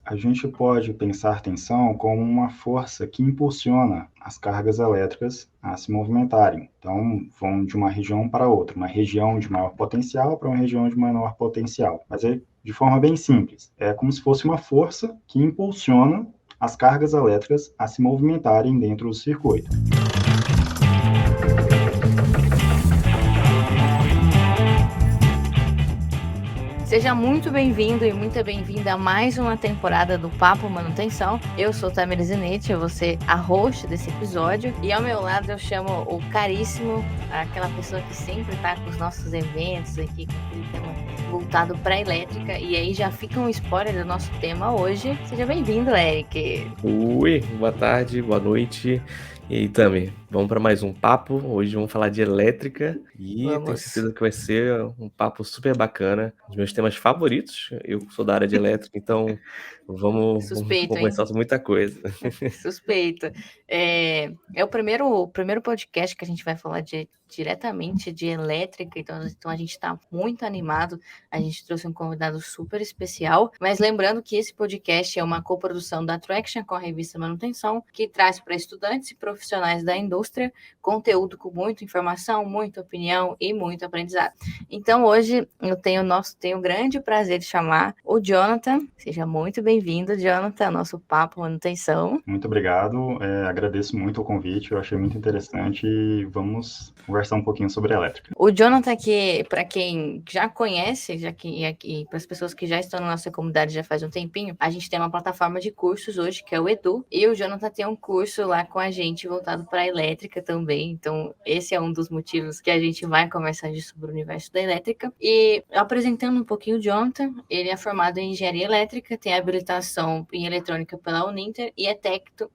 a gente pode pensar tensão como uma força que impulsiona as cargas elétricas a se movimentarem. Então, vão de uma região para outra, uma região de maior potencial para uma região de menor potencial. Mas é de forma bem simples. É como se fosse uma força que impulsiona as cargas elétricas a se movimentarem dentro do circuito. Seja muito bem-vindo e muito bem-vinda a mais uma temporada do Papo Manutenção. Eu sou Tamir Zinete, eu vou ser a host desse episódio. E ao meu lado eu chamo o caríssimo, aquela pessoa que sempre está com os nossos eventos aqui, com aquele tema voltado para a elétrica. E aí já fica um spoiler do nosso tema hoje. Seja bem-vindo, Eric. Oi, boa tarde, boa noite. E aí, Tami, vamos para mais um papo. Hoje vamos falar de elétrica e tenho certeza que vai ser um papo super bacana. Um dos meus temas favoritos. Eu sou da área de elétrica, então vamos conversar sobre muita coisa. Suspeito. É o primeiro podcast que a gente vai falar diretamente de elétrica, então a gente está muito animado. A gente trouxe um convidado super especial, mas lembrando que esse podcast é uma coprodução da Traction com a revista Manutenção, que traz para estudantes e profissionais da indústria conteúdo com muita informação, muita opinião e muito aprendizado. Então hoje eu tenho o grande prazer de chamar o Jonathan. Seja muito bem-vindo, Jonathan, ao nosso Papo Manutenção. Muito obrigado, agradeço muito o convite, eu achei muito interessante e vamos conversar um pouquinho sobre elétrica. O Jonathan, que para quem já conhece, e para as pessoas que já estão na nossa comunidade já faz um tempinho, a gente tem uma plataforma de cursos hoje, que é o Edu, e o Jonathan tem um curso lá com a gente voltado para a elétrica também, então esse é um dos motivos que a gente vai conversar sobre o universo da elétrica. E apresentando um pouquinho o Jonathan, ele é formado em engenharia elétrica, tem habilitação em eletrônica pela Uninter e é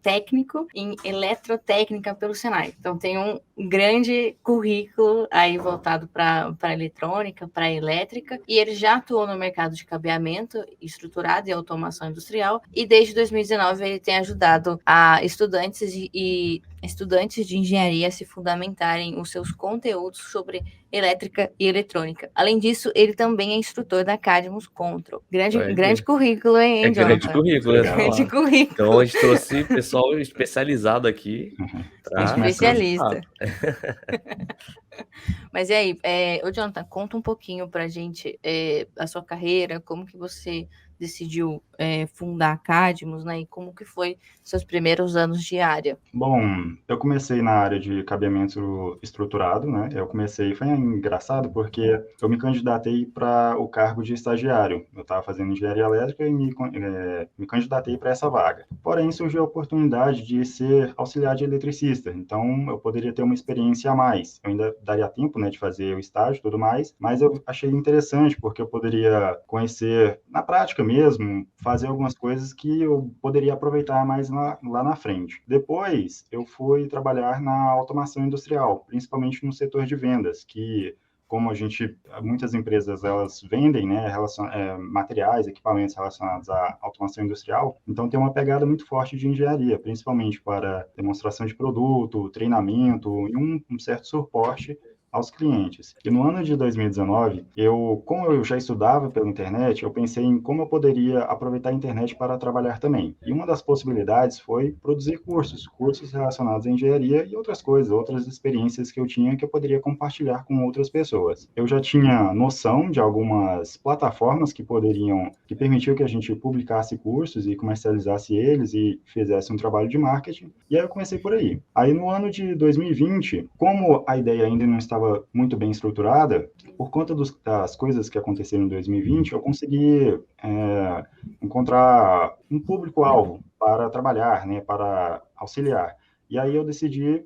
técnico em eletrotécnica pelo Senai. Então tem um grande currículo aí voltado para eletrônica, para elétrica, e ele já atuou no mercado de cabeamento estruturado e automação industrial, e desde 2019 ele tem ajudado a estudantes de engenharia a se fundamentarem os seus conteúdos sobre elétrica e eletrônica. Além disso, ele também é instrutor da Cadmus Control. Grande currículo, hein, Jonathan? Grande currículo. Grande currículo. Então a gente trouxe pessoal especializado aqui. Especialista. Mas e aí, ô Jonathan, conta um pouquinho pra gente a sua carreira, como que você decidiu fundar a Cadmus, né? E como que foi seus primeiros anos de área? Bom, eu comecei na área de cabeamento estruturado, né? Foi engraçado porque eu me candidatei para o cargo de estagiário. Eu estava fazendo engenharia elétrica e me candidatei para essa vaga. Porém, surgiu a oportunidade de ser auxiliar de eletricista, então eu poderia ter uma experiência a mais. Eu ainda daria tempo, né, de fazer o estágio e tudo mais, mas eu achei interessante porque eu poderia conhecer na prática mesmo, fazer algumas coisas que eu poderia aproveitar mais lá na frente. Depois, eu fui trabalhar na automação industrial, principalmente no setor de vendas, que como muitas empresas elas vendem, né, materiais, equipamentos relacionados à automação industrial, então tem uma pegada muito forte de engenharia, principalmente para demonstração de produto, treinamento e um certo suporte aos clientes. E no ano de 2019, como eu já estudava pela internet, eu pensei em como eu poderia aproveitar a internet para trabalhar também. E uma das possibilidades foi produzir cursos relacionados à engenharia e outras coisas, outras experiências que eu tinha que eu poderia compartilhar com outras pessoas. Eu já tinha noção de algumas plataformas que permitiam que a gente publicasse cursos e comercializasse eles e fizesse um trabalho de marketing. E aí eu comecei por aí. Aí no ano de 2020, como a ideia ainda não estava muito bem estruturada, por conta das coisas que aconteceram em 2020, eu consegui encontrar um público-alvo para trabalhar, né, para auxiliar. E aí eu decidi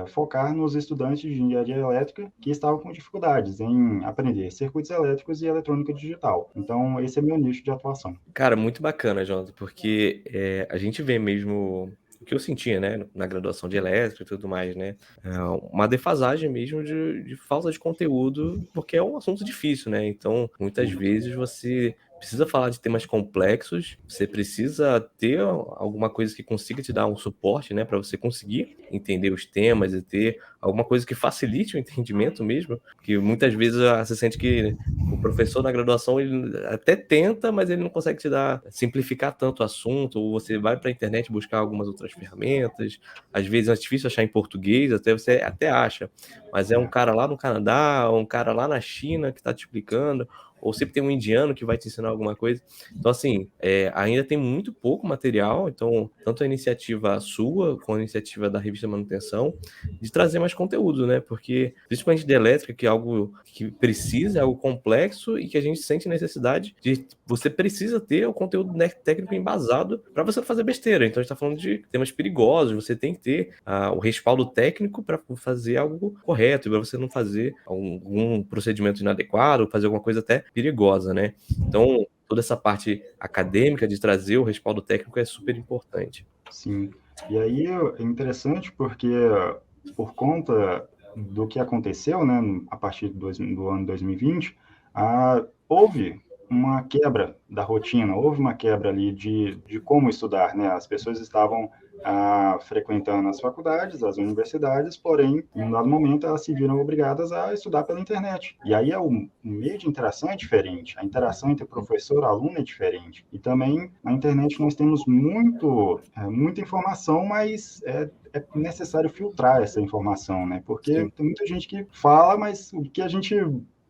focar nos estudantes de engenharia elétrica que estavam com dificuldades em aprender circuitos elétricos e eletrônica digital. Então, esse é meu nicho de atuação. Cara, muito bacana, Jonathan, porque a gente vê mesmo o que eu sentia, né, na graduação de elétrica e tudo mais, né, uma defasagem mesmo de falta de conteúdo, porque é um assunto difícil, né, então muitas vezes você precisa falar de temas complexos, você precisa ter alguma coisa que consiga te dar um suporte, né, para você conseguir entender os temas e ter alguma coisa que facilite o entendimento mesmo, porque muitas vezes você sente que o professor na graduação ele até tenta, mas ele não consegue te dar, simplificar tanto o assunto, ou você vai para a internet buscar algumas outras ferramentas, às vezes é difícil achar em português, até você até acha, mas é um cara lá no Canadá, ou um cara lá na China que está te explicando, ou sempre tem um indiano que vai te ensinar alguma coisa. Então, assim, ainda tem muito pouco material, então, tanto a iniciativa sua, como a iniciativa da Revista Manutenção, de trazer mais conteúdo, né? Porque, principalmente de elétrica, que é algo que precisa, é algo complexo e que a gente sente necessidade de... Você precisa ter o conteúdo, né, técnico embasado para você não fazer besteira. Então, a gente está falando de temas perigosos, você tem que ter o respaldo técnico para fazer algo correto, para você não fazer algum procedimento inadequado, fazer alguma coisa até perigosa, né? Então, toda essa parte acadêmica de trazer o respaldo técnico é super importante. Sim. E aí é interessante porque, por conta do que aconteceu, né, a partir do ano 2020, houve uma quebra da rotina, houve uma quebra ali de como estudar, né? As pessoas estavam frequentando as faculdades, as universidades, porém, em um dado momento, elas se viram obrigadas a estudar pela internet. E aí o meio de interação é diferente, a interação entre professor e aluno é diferente. E também, na internet, nós temos muita informação, mas é necessário filtrar essa informação, né? Porque Sim. tem muita gente que fala, mas o que a gente...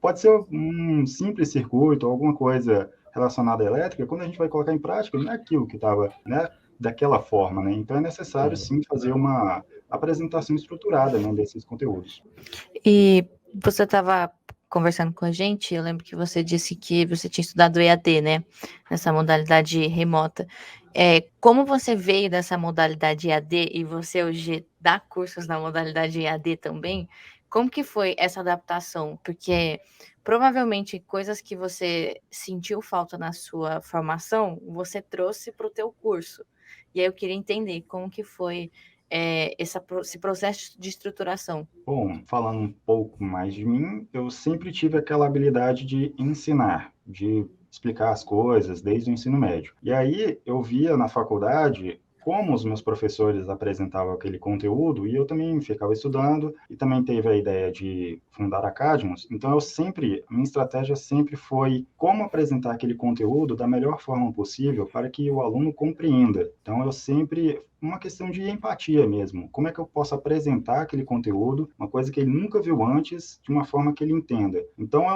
Pode ser um simples circuito, alguma coisa relacionada à elétrica, quando a gente vai colocar em prática, não é aquilo que estava, né, daquela forma, né? Então é necessário, sim, fazer uma apresentação estruturada, né, desses conteúdos. E você estava conversando com a gente, eu lembro que você disse que você tinha estudado EAD, né? Nessa modalidade remota. Como você veio dessa modalidade EAD e você hoje dá cursos na modalidade EAD também, como que foi essa adaptação? Porque provavelmente coisas que você sentiu falta na sua formação, você trouxe para o teu curso. E aí eu queria entender como que foi esse processo de estruturação. Bom, falando um pouco mais de mim, eu sempre tive aquela habilidade de ensinar, de explicar as coisas desde o ensino médio. E aí eu via na faculdade como os meus professores apresentavam aquele conteúdo e eu também ficava estudando e também teve a ideia de fundar a Cadmus. Então minha estratégia sempre foi como apresentar aquele conteúdo da melhor forma possível para que o aluno compreenda. Então uma questão de empatia mesmo. Como é que eu posso apresentar aquele conteúdo, uma coisa que ele nunca viu antes, de uma forma que ele entenda? Então,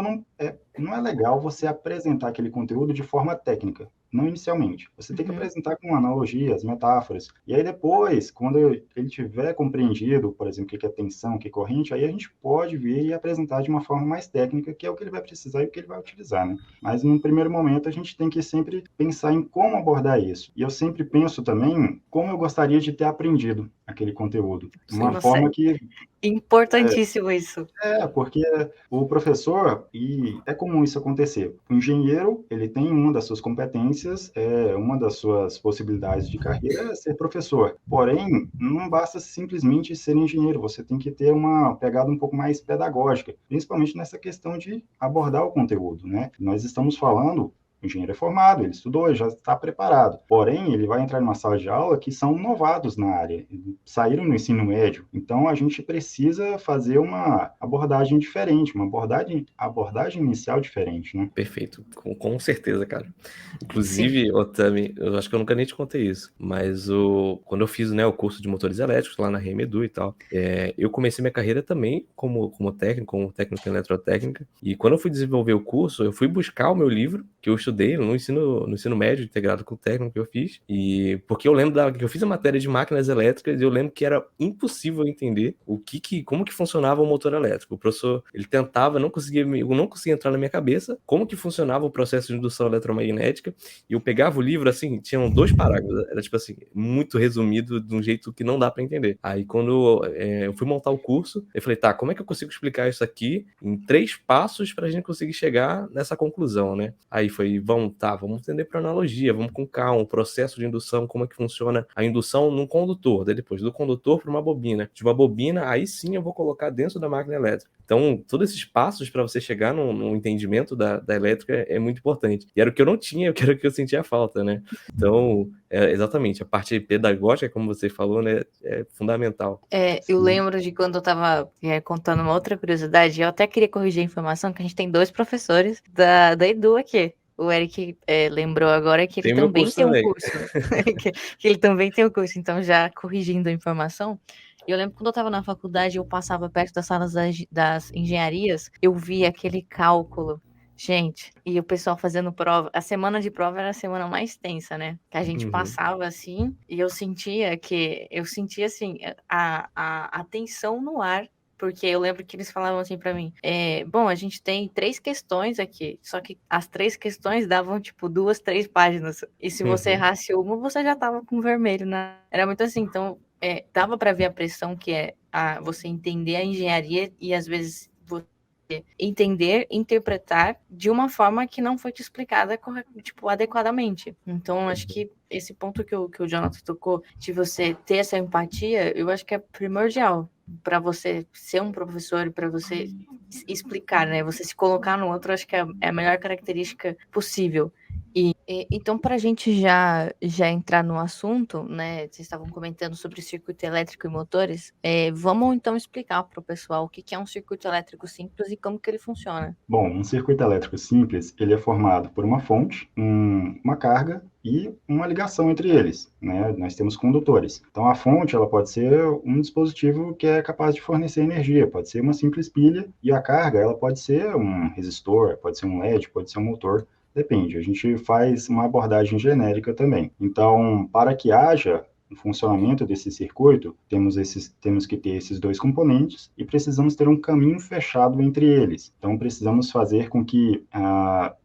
não é legal você apresentar aquele conteúdo de forma técnica, não inicialmente. Você tem que apresentar com analogias, metáforas. E aí depois, quando ele tiver compreendido, por exemplo, o que é tensão, o que é corrente, aí a gente pode vir e apresentar de uma forma mais técnica, que é o que ele vai precisar e o que ele vai utilizar, né? Mas, num primeiro momento, a gente tem que sempre pensar em como abordar isso. E eu sempre penso também como eu gostaria de ter aprendido aquele conteúdo. Uma forma que... Importantíssimo isso. Porque o professor, e é comum isso acontecer, o engenheiro, ele tem uma das suas competências, uma das suas possibilidades de carreira é ser professor. Porém, não basta simplesmente ser engenheiro, você tem que ter uma pegada um pouco mais pedagógica, principalmente nessa questão de abordar o conteúdo, né? Nós estamos falando... O engenheiro é formado, ele estudou, ele já está preparado. Porém, ele vai entrar numa sala de aula que são novatos na área, saíram no ensino médio. Então, a gente precisa fazer uma abordagem diferente, uma abordagem inicial diferente, né? Perfeito, com certeza, cara. Inclusive, Otami, eu acho que eu nunca nem te contei isso, mas quando eu fiz, né, o curso de motores elétricos lá na RMEDU e tal, eu comecei minha carreira também como técnico em eletrotécnica, e quando eu fui desenvolver o curso, eu fui buscar o meu livro, que eu estudei no ensino médio, integrado com o técnico que eu fiz, e porque eu lembro que eu fiz a matéria de máquinas elétricas e eu lembro que era impossível entender como que funcionava o motor elétrico. O professor, ele tentava, eu não conseguia entrar na minha cabeça como que funcionava o processo de indução eletromagnética, e eu pegava o livro, assim, tinham 2 parágrafos, era tipo assim, muito resumido, de um jeito que não dá pra entender. Aí quando eu fui montar o curso, eu falei, tá, como é que eu consigo explicar isso aqui em 3 passos pra gente conseguir chegar nessa conclusão, né? Aí foi vamos entender por analogia, vamos com calma, o processo de indução, como é que funciona a indução num condutor, daí depois do condutor para uma bobina, de uma bobina, aí sim eu vou colocar dentro da máquina elétrica. Então, todos esses passos para você chegar no entendimento da elétrica é muito importante. E era o que eu não tinha, era o que eu sentia falta, né? Então, exatamente, a parte pedagógica, como você falou, né, é fundamental. Eu lembro de quando eu estava contando uma outra curiosidade, eu até queria corrigir a informação, que a gente tem 2 professores da Edu aqui. O Eric lembrou agora que ele também tem um curso. que ele também tem um curso, então já corrigindo a informação. Eu lembro quando eu estava na faculdade, eu passava perto das salas das engenharias, eu via aquele cálculo. Gente, e o pessoal fazendo prova. A semana de prova era a semana mais tensa, né? Que a gente passava assim, e eu sentia assim, a tensão no ar. Porque eu lembro que eles falavam assim pra mim, bom, a gente tem 3 questões aqui, só que as 3 questões davam, tipo, 2, 3 páginas. E se você errasse uma, você já tava com vermelho, né? Era muito assim, então, dava pra ver a pressão que é você entender a engenharia e, às vezes, você entender, interpretar de uma forma que não foi te explicada, tipo, adequadamente. Então, acho que esse ponto que o Jonathan tocou, de você ter essa empatia, eu acho que é primordial para você ser um professor, para você explicar, né? Você se colocar no outro, acho que é a melhor característica possível. Então, para a gente já entrar no assunto, né? Vocês estavam comentando sobre circuito elétrico e motores. Vamos então explicar para o pessoal o que é um circuito elétrico simples e como que ele funciona. Bom, um circuito elétrico simples, ele é formado por uma fonte, uma carga e uma ligação entre eles, né? Nós temos condutores. Então, a fonte, ela pode ser um dispositivo que é capaz de fornecer energia, pode ser uma simples pilha, e a carga, ela pode ser um resistor, pode ser um LED, pode ser um motor. Depende, a gente faz uma abordagem genérica também. Então, para que haja o funcionamento desse circuito, temos que ter esses 2 componentes e precisamos ter um caminho fechado entre eles. Então, precisamos fazer com que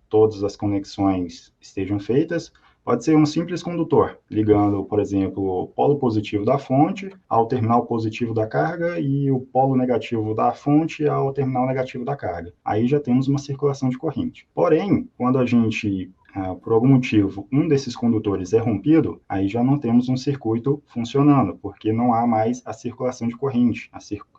todas as conexões estejam feitas. Pode ser um simples condutor, ligando, por exemplo, o polo positivo da fonte ao terminal positivo da carga e o polo negativo da fonte ao terminal negativo da carga. Aí já temos uma circulação de corrente. Porém, quando a gente por algum motivo, um desses condutores é rompido, aí já não temos um circuito funcionando, porque não há mais a circulação de corrente.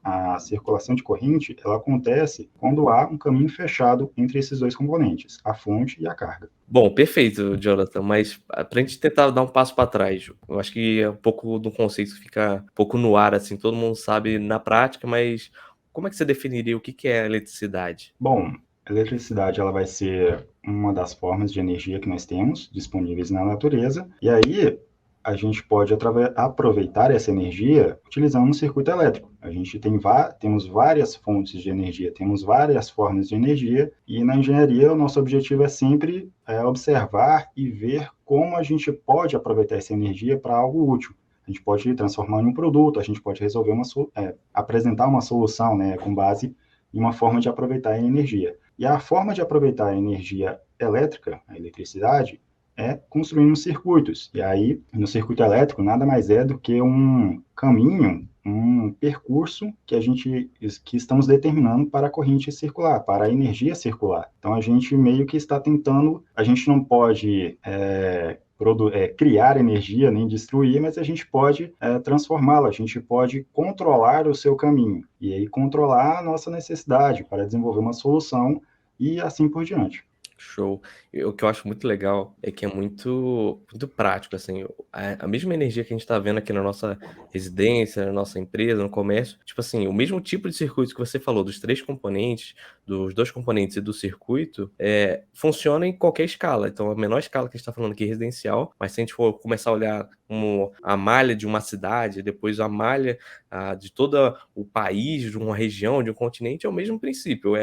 A circulação de corrente, ela acontece quando há um caminho fechado entre esses 2 componentes, a fonte e a carga. Bom, perfeito, Jonathan, mas para a gente tentar dar um passo para trás, eu acho que é um pouco do conceito que fica um pouco no ar, assim, todo mundo sabe na prática, mas como é que você definiria o que é a eletricidade? Bom, a eletricidade, ela vai ser uma das formas de energia que nós temos disponíveis na natureza, e aí a gente pode aproveitar essa energia utilizando um circuito elétrico. A gente temos várias fontes de energia, temos várias formas de energia, e na engenharia o nosso objetivo é sempre observar e ver como a gente pode aproveitar essa energia para algo útil. A gente pode transformar em um produto, a gente pode resolver apresentar uma solução, né, com base em uma forma de aproveitar a energia. E a forma de aproveitar a energia elétrica, a eletricidade, é construindo circuitos. E aí, no circuito elétrico, nada mais é do que um caminho, um percurso que estamos determinando para a corrente circular, para a energia circular. Então, a gente meio que está tentando, a gente não pode criar energia, nem destruir, mas a gente pode transformá-la, a gente pode controlar o seu caminho, e aí controlar a nossa necessidade para desenvolver uma solução e assim por diante. Show. O que eu acho muito legal é que é muito, muito prático, assim, a mesma energia que a gente está vendo aqui na nossa residência, na nossa empresa, no comércio, tipo assim, o mesmo tipo de circuito que você falou, dos 3 componentes, dos 2 componentes e do circuito, funciona em qualquer escala. Então, a menor escala que a gente está falando aqui é residencial, mas se a gente for começar a olhar a malha de uma cidade, depois a malha de todo o país, de uma região, de um continente, é o mesmo princípio,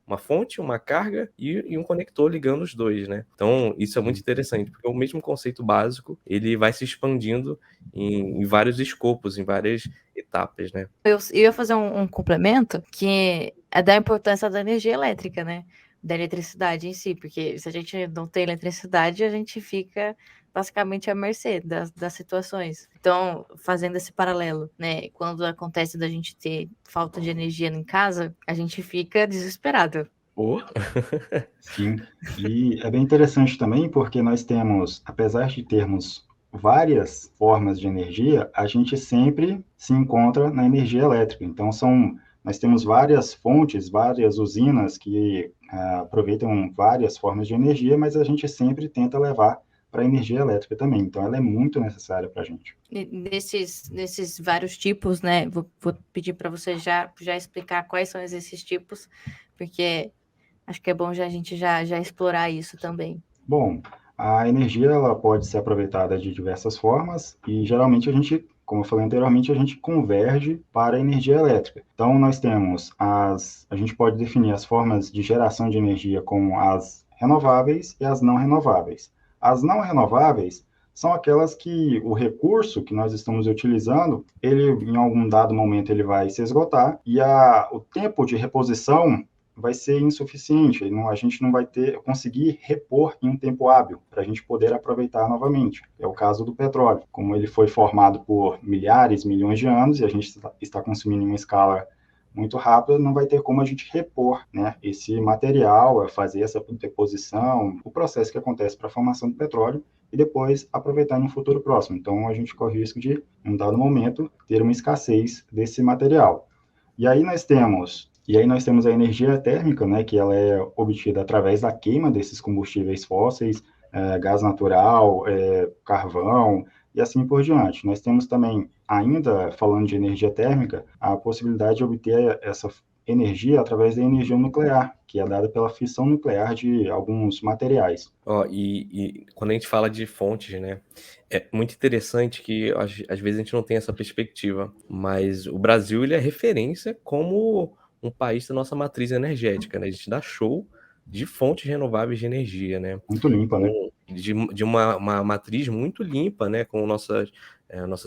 uma fonte, uma carga e um conector ligando os 2, né? Então, isso é muito interessante, porque o mesmo conceito básico, ele vai se expandindo em vários escopos, em várias etapas, né? Eu ia fazer um complemento, que é da importância da energia elétrica, né? Da eletricidade em si, porque se a gente não tem eletricidade, a gente fica basicamente à mercê das situações. Então, fazendo esse paralelo, né? Quando acontece da gente ter falta de energia em casa, a gente fica desesperado. Oh. Sim, e é bem interessante também porque nós temos, apesar de termos várias formas de energia, a gente sempre se encontra na energia elétrica. Então, nós temos várias fontes, várias usinas que aproveitam várias formas de energia, mas a gente sempre tenta levar para a energia elétrica também. Então, ela é muito necessária para a gente. Desses vários tipos, né? Vou pedir para você já explicar quais são esses tipos, porque acho que é bom a gente já explorar isso também. Bom, a energia ela pode ser aproveitada de diversas formas e geralmente a gente, como eu falei anteriormente, a gente converge para a energia elétrica. Então nós temos a gente pode definir as formas de geração de energia como as renováveis e as não renováveis. As não renováveis são aquelas que o recurso que nós estamos utilizando, ele em algum dado momento ele vai se esgotar e o tempo de reposição vai ser insuficiente, a gente não vai conseguir repor em um tempo hábil para a gente poder aproveitar novamente. É o caso do petróleo, como ele foi formado por milhares, milhões de anos e a gente está consumindo em uma escala muito rápida, não vai ter como a gente repor, né, esse material, fazer essa deposição, o processo que acontece para a formação do petróleo e depois aproveitar em um futuro próximo. Então, a gente corre o risco de, em um dado momento, ter uma escassez desse material. E aí nós temos a energia térmica, né, que ela é obtida através da queima desses combustíveis fósseis, gás natural, carvão e assim por diante. Nós temos também, ainda falando de energia térmica, a possibilidade de obter essa energia através da energia nuclear, que é dada pela fissão nuclear de alguns materiais. E quando a gente fala de fontes, né, é muito interessante que às vezes a gente não tem essa perspectiva, mas o Brasil ele é referência como um país da nossa matriz energética, né? A gente dá show de fontes renováveis de energia, né? Muito limpa, né? De uma matriz muito limpa, né? Com nossas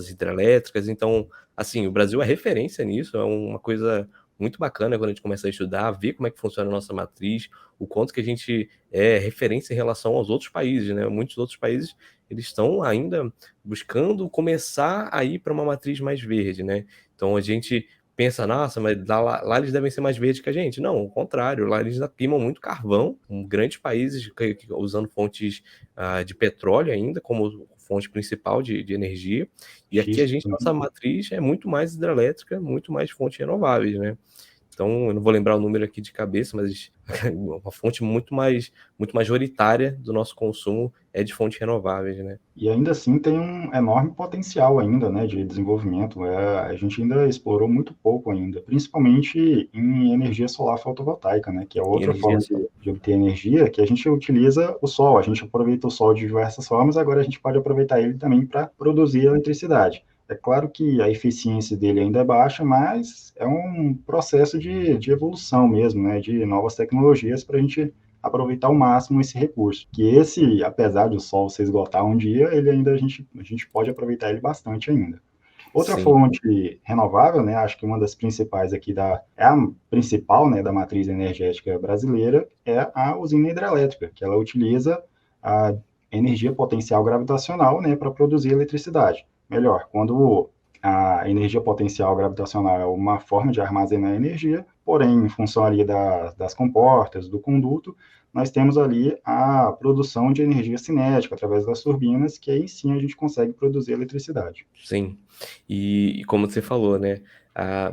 hidrelétricas. Então, assim, o Brasil é referência nisso, é uma coisa muito bacana quando a gente começa a estudar, ver como é que funciona a nossa matriz, o quanto que a gente é referência em relação aos outros países, né? Muitos outros países, eles estão ainda buscando começar a ir para uma matriz mais verde, né? Então, a gente pensa, nossa, mas lá eles devem ser mais verdes que a gente. Não, ao contrário, lá eles queimam muito carvão, grandes países usando fontes de petróleo ainda como fonte principal de energia. E aqui nossa matriz é muito mais hidrelétrica, muito mais fontes renováveis, né? Então, eu não vou lembrar o número aqui de cabeça, mas uma fonte muito mais majoritária do nosso consumo é de fontes renováveis, né? E ainda assim tem um enorme potencial ainda, né, de desenvolvimento. A gente ainda explorou muito pouco ainda, principalmente em energia solar fotovoltaica, né, que é outra forma de obter energia, que a gente utiliza o sol. A gente aproveita o sol de diversas formas, agora a gente pode aproveitar ele também para produzir eletricidade. É claro que a eficiência dele ainda é baixa, mas é um processo de evolução mesmo, né, de novas tecnologias para a gente aproveitar ao máximo esse recurso. Que apesar do sol se esgotar um dia, ele ainda a gente pode aproveitar ele bastante ainda. Outra fonte renovável, né, acho que uma das principais aqui é a principal, né, da matriz energética brasileira, é a usina hidrelétrica, que ela utiliza a energia potencial gravitacional, né, para produzir eletricidade. Melhor, quando a energia potencial gravitacional é uma forma de armazenar energia, porém, em função ali das comportas, do conduto, nós temos ali a produção de energia cinética através das turbinas, que aí sim a gente consegue produzir eletricidade. Sim, e como você falou, né,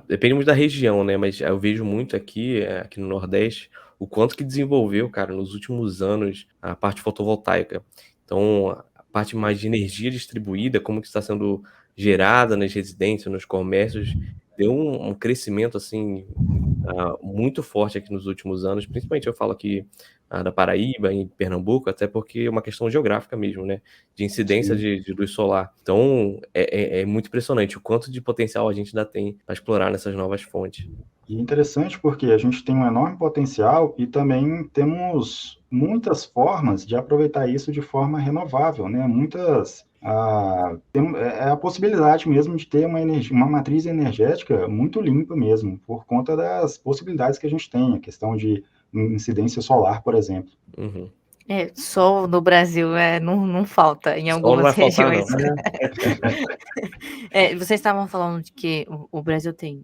depende muito da região, né, mas eu vejo muito aqui no Nordeste, o quanto que desenvolveu, cara, nos últimos anos a parte fotovoltaica. Então, a parte mais de energia distribuída, como que está sendo gerada nas residências, nos comércios, deu um crescimento, assim, muito forte aqui nos últimos anos, principalmente eu falo aqui da Paraíba, em Pernambuco, até porque é uma questão geográfica mesmo, né, de incidência de luz solar. Então, é muito impressionante o quanto de potencial a gente ainda tem para explorar nessas novas fontes. E interessante porque a gente tem um enorme potencial e também temos muitas formas de aproveitar isso de forma renovável, né? É a possibilidade mesmo de ter uma matriz energética muito limpa mesmo, por conta das possibilidades que a gente tem, a questão de incidência solar, por exemplo. Uhum. Sol no Brasil não falta em algumas regiões. Faltar, não. Vocês estavam falando de que o Brasil tem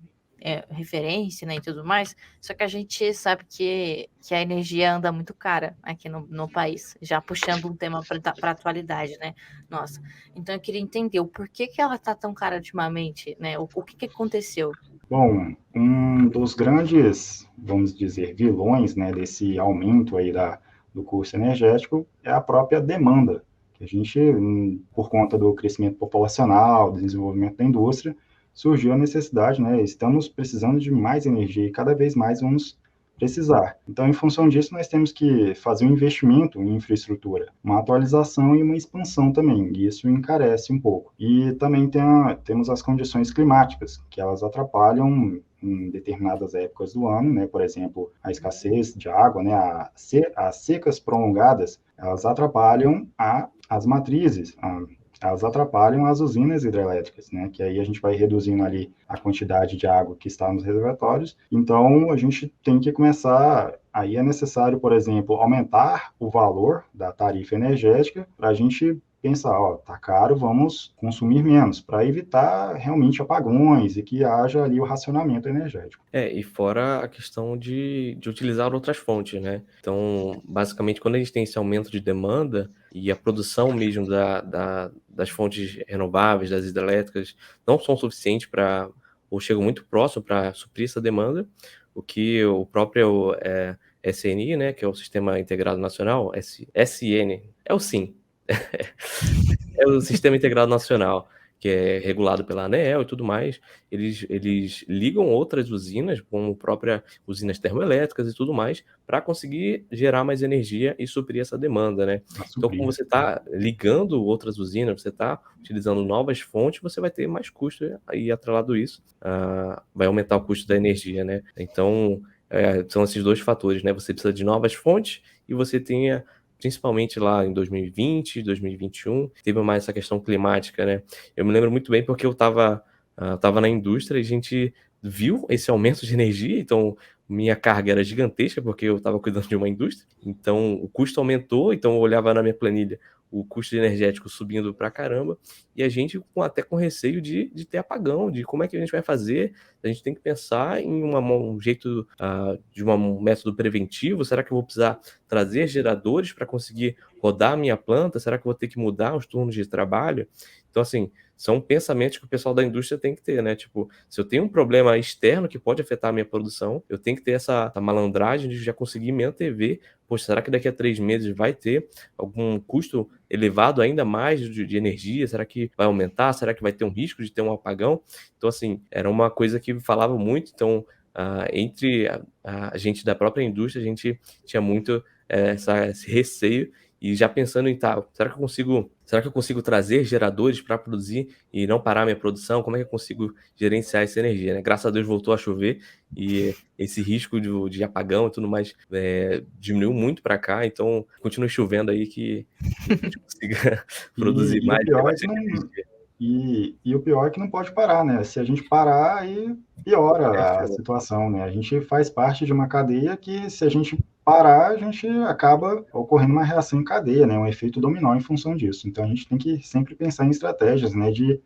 referência, né, e tudo mais, só que a gente sabe que a energia anda muito cara aqui no país, já puxando um tema para a atualidade, né? Nossa, então eu queria entender o porquê que ela está tão cara ultimamente, né? O que aconteceu? Bom, um dos grandes, vamos dizer, vilões, né, desse aumento aí do custo energético é a própria demanda, que a gente, por conta do crescimento populacional, do desenvolvimento da indústria, surgiu a necessidade, né, estamos precisando de mais energia e cada vez mais vamos precisar. Então, em função disso, nós temos que fazer um investimento em infraestrutura, uma atualização e uma expansão também, e isso encarece um pouco. E também temos as condições climáticas, que elas atrapalham em determinadas épocas do ano, né? Por exemplo, a escassez de água, né? As secas prolongadas, elas atrapalham as matrizes, elas atrapalham as usinas hidrelétricas, né? Que aí a gente vai reduzindo ali a quantidade de água que está nos reservatórios. Então, a gente tem que começar. Aí é necessário, por exemplo, aumentar o valor da tarifa energética para a gente pensar, ó, tá caro, vamos consumir menos, para evitar realmente apagões e que haja ali o racionamento energético. E fora a questão de utilizar outras fontes, né? Então, basicamente, quando a gente tem esse aumento de demanda e a produção mesmo das fontes renováveis, das hidrelétricas, não são suficientes para, ou chegam muito próximo para suprir essa demanda, o que o próprio SNI, né, que é o Sistema Integrado Nacional, SN, é o SIM, é o Sistema Integrado Nacional, que é regulado pela ANEEL e tudo mais, eles ligam outras usinas, como próprias usinas termoelétricas e tudo mais, para conseguir gerar mais energia e suprir essa demanda, né? Então, como você está ligando outras usinas, você está utilizando novas fontes, você vai ter mais custo e, atrelado isso, vai aumentar o custo da energia, né? Então, são esses dois fatores, né? Você precisa de novas fontes e você tenha principalmente lá em 2020, 2021, teve mais essa questão climática, né? Eu me lembro muito bem porque eu estava na indústria e a gente viu esse aumento de energia, então minha carga era gigantesca porque eu estava cuidando de uma indústria, então o custo aumentou, então eu olhava na minha planilha o custo energético subindo pra caramba, e a gente até com receio de ter apagão, de como é que a gente vai fazer, a gente tem que pensar em um jeito, de um método preventivo, será que eu vou precisar trazer geradores para conseguir rodar a minha planta, será que eu vou ter que mudar os turnos de trabalho? Então, assim, são pensamentos que o pessoal da indústria tem que ter, né? Tipo, se eu tenho um problema externo que pode afetar a minha produção, eu tenho que ter essa malandragem de já conseguir me antever. Poxa, será que daqui a 3 meses vai ter algum custo elevado ainda mais de energia? Será que vai aumentar? Será que vai ter um risco de ter um apagão? Então, assim, era uma coisa que falava muito. Então, entre a gente da própria indústria, a gente tinha muito esse receio. E já pensando em, será que eu consigo trazer geradores para produzir e não parar minha produção? Como é que eu consigo gerenciar essa energia, né? Graças a Deus voltou a chover e esse risco de apagão e tudo mais diminuiu muito para cá, então continua chovendo aí que a gente consiga produzir E o mais e ter pior é que bastante não, energia. e o pior é que não pode parar, né? Se a gente parar, aí piora a situação, né? A gente faz parte de uma cadeia que, se a gente parar, a gente acaba ocorrendo uma reação em cadeia, né? Um efeito dominó em função disso. Então, a gente tem que sempre pensar em estratégias, né? De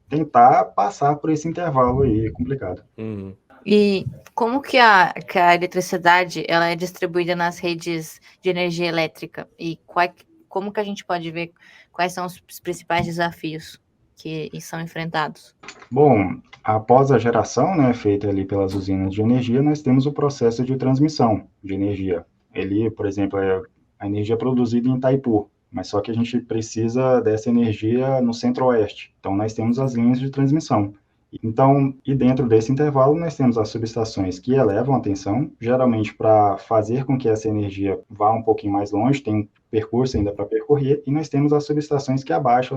tentar passar por esse intervalo aí complicado. Uhum. E como que a eletricidade ela é distribuída nas redes de energia elétrica? E como que a gente pode ver quais são os principais desafios que são enfrentados? Bom, após a geração, né, feita ali pelas usinas de energia, nós temos o processo de transmissão de energia. Ele, por exemplo, é a energia produzida em Itaipu, mas só que a gente precisa dessa energia no centro-oeste. Então, nós temos as linhas de transmissão. Então, e dentro desse intervalo, nós temos as subestações que elevam a tensão, geralmente para fazer com que essa energia vá um pouquinho mais longe, tem um percurso ainda para percorrer, e nós temos as subestações que abaixam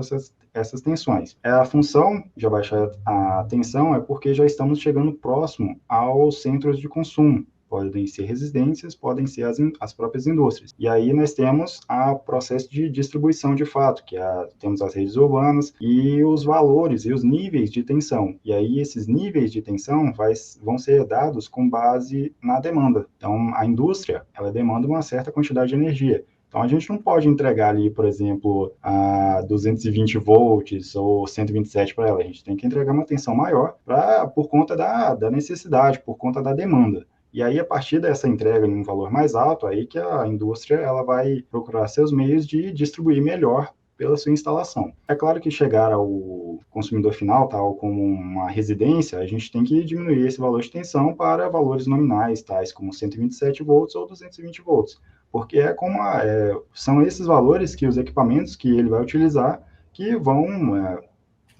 essas tensões. A função de abaixar a tensão é porque já estamos chegando próximo aos centros de consumo. Podem ser residências, podem ser as próprias indústrias. E aí nós temos o processo de distribuição de fato, que temos as redes urbanas e os valores e os níveis de tensão. E aí esses níveis de tensão vão ser dados com base na demanda. Então, a indústria, ela demanda uma certa quantidade de energia. Então, a gente não pode entregar ali, por exemplo, a 220 volts ou 127 para ela. A gente tem que entregar uma tensão maior por conta da necessidade, por conta da demanda. E aí, a partir dessa entrega em um valor mais alto, aí que a indústria ela vai procurar seus meios de distribuir melhor pela sua instalação. É claro que chegar ao consumidor final, tal como uma residência, a gente tem que diminuir esse valor de tensão para valores nominais, tais como 127 volts ou 220 volts, porque são esses valores que os equipamentos que ele vai utilizar que vão...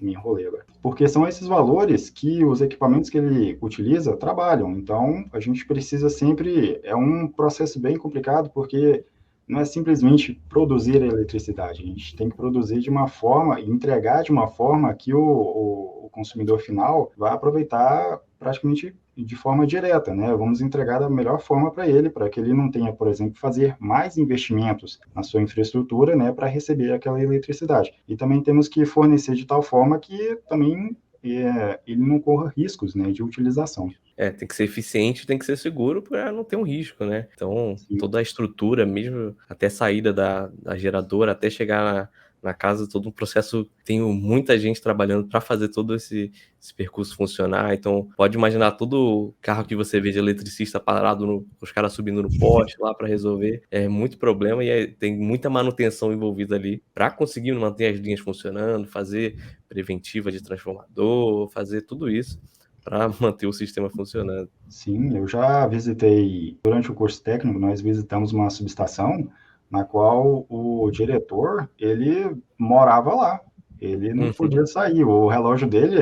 me enrolei agora. Porque são esses valores que os equipamentos que ele utiliza trabalham. Então, a gente precisa sempre... É um processo bem complicado, porque não é simplesmente produzir a eletricidade. A gente tem que produzir de uma forma, e entregar de uma forma que o consumidor final vai aproveitar praticamente de forma direta, né? Vamos entregar da melhor forma para ele, para que ele não tenha, por exemplo, fazer mais investimentos na sua infraestrutura, né, para receber aquela eletricidade. E também temos que fornecer de tal forma que também ele não corra riscos, né, de utilização. Tem que ser eficiente, tem que ser seguro para não ter um risco, né? Então, Sim. Toda a estrutura, mesmo até a saída da geradora, até chegar na casa, todo um processo, tem muita gente trabalhando para fazer todo esse percurso funcionar. Então, pode imaginar todo carro que você vê de eletricista parado, os caras subindo no poste lá para resolver. É muito problema e tem muita manutenção envolvida ali para conseguir manter as linhas funcionando, fazer preventiva de transformador, fazer tudo isso para manter o sistema funcionando. Sim, eu já visitei, durante o curso técnico, nós visitamos uma subestação na qual o diretor, ele morava lá. Ele não podia sair, o relógio dele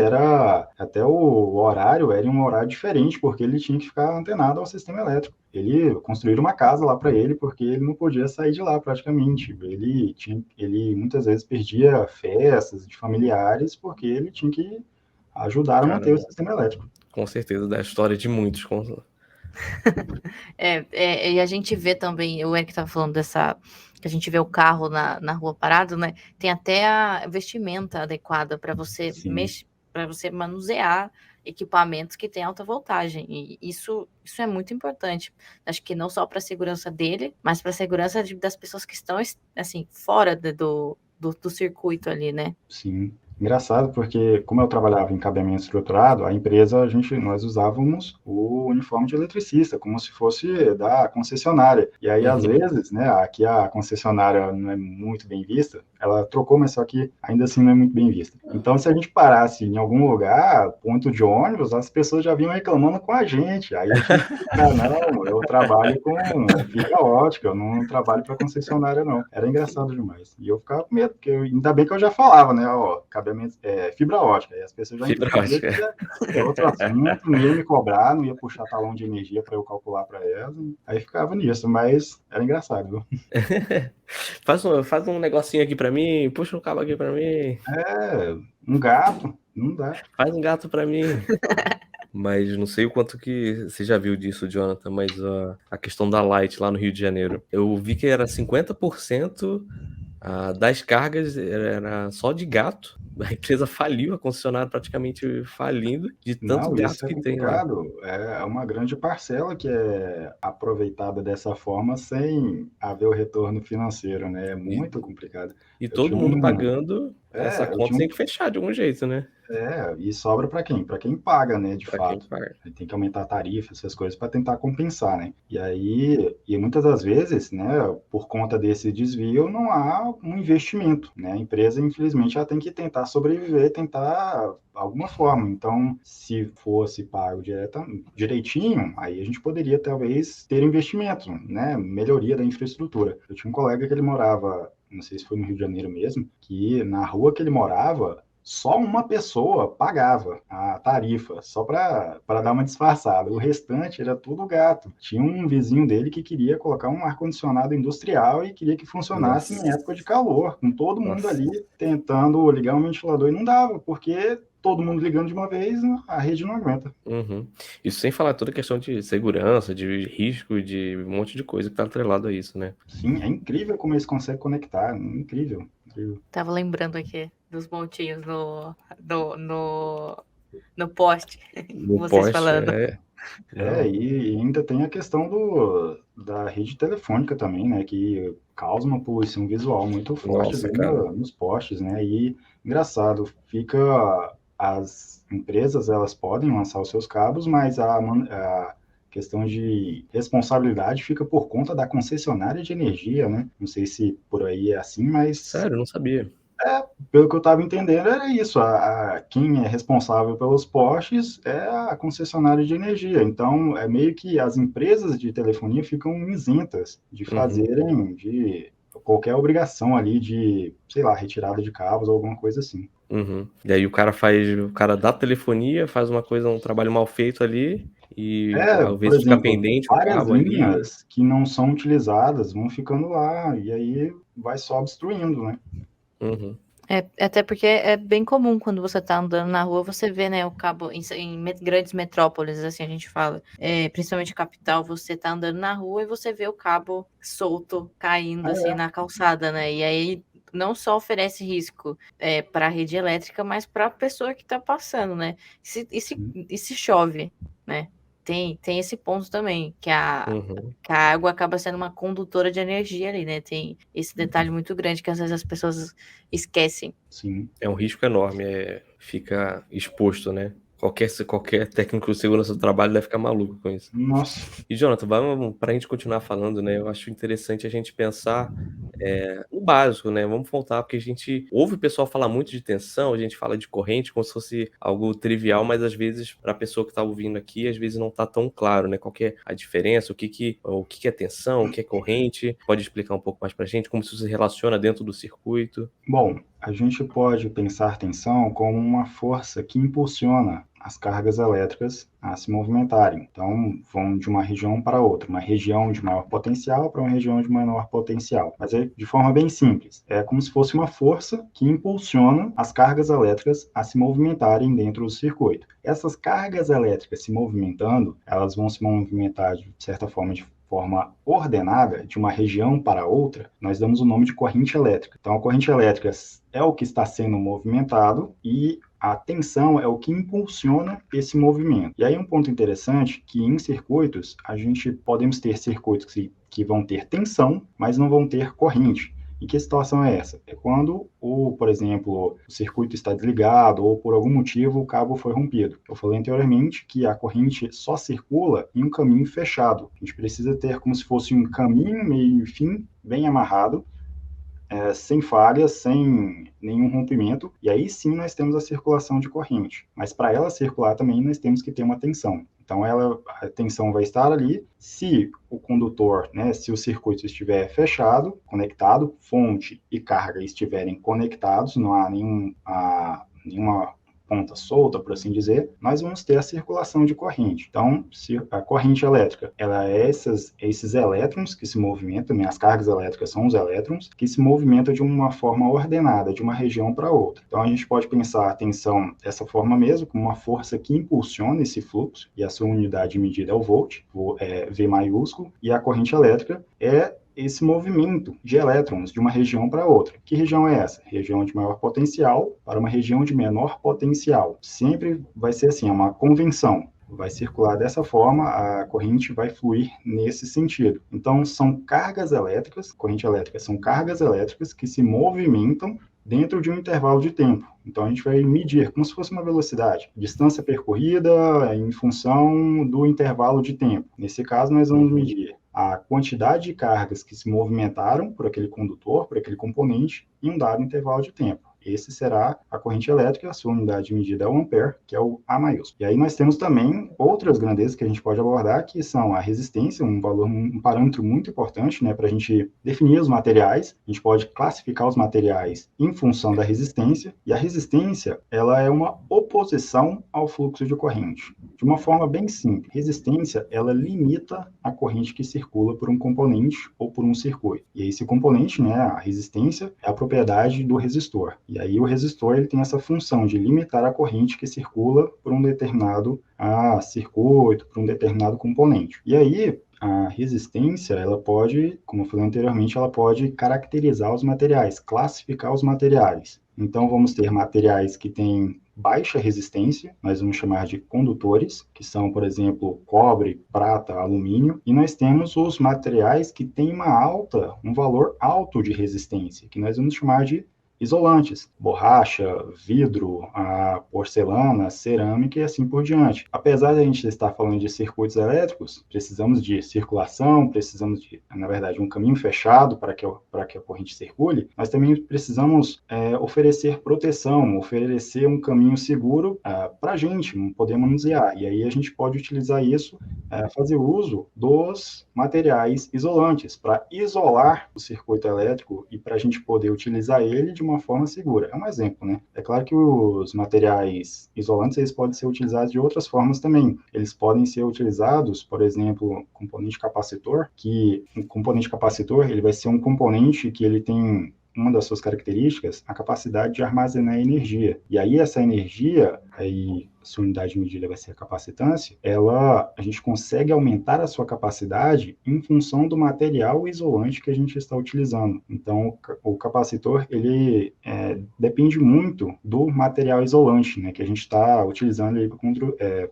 até o horário era um horário diferente, porque ele tinha que ficar antenado ao sistema elétrico. Ele construíram uma casa lá para ele, porque ele não podia sair de lá praticamente. Ele muitas vezes perdia festas de familiares, porque ele tinha que ajudar a manter o sistema elétrico. Com certeza, da história de muitos. E a gente vê também, o Eric estava falando que a gente vê o carro na rua parado, né? Tem até a vestimenta adequada para você para você manusear equipamentos que têm alta voltagem. E isso é muito importante. Acho que não só para a segurança dele, mas para a segurança das pessoas que estão assim fora do circuito ali, né? Sim. Engraçado, porque como eu trabalhava em cabeamento estruturado, a empresa, nós usávamos o uniforme de eletricista, como se fosse da concessionária. E aí, às vezes, né, aqui a concessionária não é muito bem vista, ela trocou, mas só que ainda assim não é muito bem vista. Então, se a gente parasse em algum lugar, ponto de ônibus, as pessoas já vinham reclamando com a gente. Aí eu tinha que explicar, não, eu trabalho com fibra ótica, eu não trabalho para concessionária, não. Era engraçado demais. E eu ficava com medo, porque ainda bem que eu já falava, né, fibra ótica, e as pessoas já entendiam que é outro assunto, não ia me cobrar, não ia puxar talão de energia para eu calcular para elas, aí ficava nisso, mas era engraçado, viu? Faz um negocinho aqui para mim, puxa um cabo aqui para mim. Um gato, não dá. Faz um gato para mim. Mas não sei o quanto que você já viu disso, Jonathan, mas a questão da Light lá no Rio de Janeiro, eu vi que era 50% das cargas era só de gato. A empresa faliu, a concessionária praticamente falindo de tanto gato que tem lá. É uma grande parcela que é aproveitada dessa forma sem haver o retorno financeiro, né? É muito complicado. E todo mundo pagando essa conta tem que fechar de algum jeito, né? E sobra para quem? Para quem paga, né, de fato. Tem que aumentar a tarifa, essas coisas, para tentar compensar, né? E muitas das vezes, né, por conta desse desvio, não há um investimento, né? A empresa, infelizmente, ela tem que tentar sobreviver, tentar alguma forma. Então, se fosse pago direitinho, aí a gente poderia, talvez, ter investimento, né? Melhoria da infraestrutura. Eu tinha um colega que ele morava, não sei se foi no Rio de Janeiro mesmo, que na rua que ele morava, só uma pessoa pagava a tarifa, só para dar uma disfarçada. O restante era tudo gato. Tinha um vizinho dele que queria colocar um ar-condicionado industrial e queria que funcionasse em época de calor, com todo mundo ali tentando ligar um ventilador e não dava, porque todo mundo ligando de uma vez, a rede não aguenta. Isso sem falar toda a questão de segurança, de risco, de um monte de coisa que está atrelado a isso, né? Sim, é incrível como eles conseguem conectar, incrível. Tava lembrando aqui dos montinhos no poste. No vocês poste, falando. Não. E ainda tem a questão da rede telefônica também, né, que causa uma poluição visual muito forte Nossa, ali cara. nos postes, né, e engraçado, as empresas, elas podem lançar os seus cabos, mas a questão de responsabilidade fica por conta da concessionária de energia, né, não sei se por aí é assim, mas Sério, eu não sabia. pelo que eu estava entendendo, era isso. Quem é responsável pelos postes é a concessionária de energia. Então, é meio que as empresas de telefonia ficam isentas de Uhum, fazerem de qualquer obrigação ali de, sei lá, retirada de cabos ou alguma coisa assim. uhum. E aí o cara da telefonia faz uma coisa, um trabalho mal feito ali, e às Por vezes fica exemplo, pendente o várias cabo ali. linhas que não são utilizadas vão ficando lá, e aí vai só obstruindo, né? Uhum, Até porque é bem comum quando você tá andando na rua, você vê, né, o cabo em grandes metrópoles, assim a gente fala, principalmente capital, você tá andando na rua e você vê o cabo solto caindo assim na calçada, né? E aí não só oferece risco para a rede elétrica, mas para a pessoa que tá passando, né? E se chove, né? Tem esse ponto também, uhum. que a água acaba sendo uma condutora de energia ali, né? Tem esse detalhe muito grande que às vezes as pessoas esquecem. Sim. É um risco enorme, fica exposto, né. Qualquer técnico de segurança do trabalho deve ficar maluco com isso. Nossa. E Jonathan, vamos pra gente continuar falando, né, eu acho interessante a gente pensar, no básico, né, vamos voltar, porque a gente ouve o pessoal falar muito de tensão, a gente fala de corrente como se fosse algo trivial, mas às vezes para a pessoa que tá ouvindo aqui, às vezes não tá tão claro, né, qual que é a diferença, o que é tensão, o que é corrente. Pode explicar um pouco mais pra gente como isso se relaciona dentro do circuito? Bom, a gente pode pensar tensão como uma força que impulsiona as cargas elétricas a se movimentarem. Então, vão de uma região para outra, uma região de maior potencial para uma região de menor potencial. Mas é de forma bem simples. É como se fosse uma força que impulsiona as cargas elétricas a se movimentarem dentro do circuito. Essas cargas elétricas se movimentando, elas vão se movimentar de certa forma de forma ordenada de uma região para outra, nós damos o nome de corrente elétrica. Então, a corrente elétrica é o que está sendo movimentado e a tensão é o que impulsiona esse movimento. E aí um ponto interessante que em circuitos a gente podemos ter circuitos que vão ter tensão, mas não vão ter corrente. E que situação é essa? É quando, por exemplo, o circuito está desligado ou por algum motivo o cabo foi rompido. Eu falei anteriormente que a corrente só circula em um caminho fechado. A gente precisa ter como se fosse um caminho, meio e fim, bem amarrado, sem falhas, sem nenhum rompimento, e aí sim nós temos a circulação de corrente. Mas para ela circular também nós temos que ter uma tensão. Então a tensão vai estar ali. Se o condutor, né, se o circuito estiver fechado, conectado, fonte e carga estiverem conectados, não há nenhuma ponta solta, por assim dizer, nós vamos ter a circulação de corrente. Então, se a corrente elétrica, ela é esses elétrons que se movimentam, né? As cargas elétricas são os elétrons que se movimentam de uma forma ordenada, de uma região para outra. Então, a gente pode pensar a tensão dessa forma mesmo, como uma força que impulsiona esse fluxo, e a sua unidade de medida é o volt, V maiúsculo, e a corrente elétrica é esse movimento de elétrons de uma região para outra. Que região é essa? Região de maior potencial para uma região de menor potencial. Sempre vai ser assim, é uma convenção. Vai circular dessa forma, a corrente vai fluir nesse sentido. Então, são cargas elétricas, corrente elétrica, são cargas elétricas que se movimentam dentro de um intervalo de tempo. Então, a gente vai medir como se fosse uma velocidade, distância percorrida em função do intervalo de tempo. Nesse caso, nós vamos medir a quantidade de cargas que se movimentaram por aquele condutor, por aquele componente, em um dado intervalo de tempo. Esse será a corrente elétrica, a sua unidade de medida é o ampere, que é o A maiúsculo. E aí nós temos também outras grandezas que a gente pode abordar, que são a resistência, um parâmetro muito importante, né, para a gente definir os materiais. A gente pode classificar os materiais em função da resistência, e a resistência, ela é uma oposição ao fluxo de corrente. De uma forma bem simples, resistência, ela limita a corrente que circula por um componente ou por um circuito. E esse componente, né, a resistência, é a propriedade do resistor. E aí o resistor ele tem essa função de limitar a corrente que circula por um determinado circuito, por um determinado componente. E aí a resistência, ela pode, como eu falei anteriormente, ela pode caracterizar os materiais, classificar os materiais. Então, vamos ter materiais que têm baixa resistência, nós vamos chamar de condutores, que são, por exemplo, cobre, prata, alumínio, e nós temos os materiais que têm um valor alto de resistência, que nós vamos chamar de isolantes, borracha, vidro, a porcelana, cerâmica e assim por diante. Apesar de a gente estar falando de circuitos elétricos, precisamos de circulação, precisamos de, na verdade, um caminho fechado para que a corrente circule, mas também precisamos oferecer proteção, oferecer um caminho seguro para a gente poder manusear. E aí a gente pode utilizar isso, fazer uso dos materiais isolantes para isolar o circuito elétrico e para a gente poder utilizar ele de uma forma segura. É um exemplo, né? É claro que os materiais isolantes eles podem ser utilizados de outras formas também. Eles podem ser utilizados, por exemplo, componente capacitor, que o componente capacitor ele vai ser um componente que ele tem uma das suas características, a capacidade de armazenar energia. E aí essa energia, aí sua unidade de medida vai ser a capacitância, a gente consegue aumentar a sua capacidade em função do material isolante que a gente está utilizando. Então, o capacitor, ele depende muito do material isolante, né, que a gente está utilizando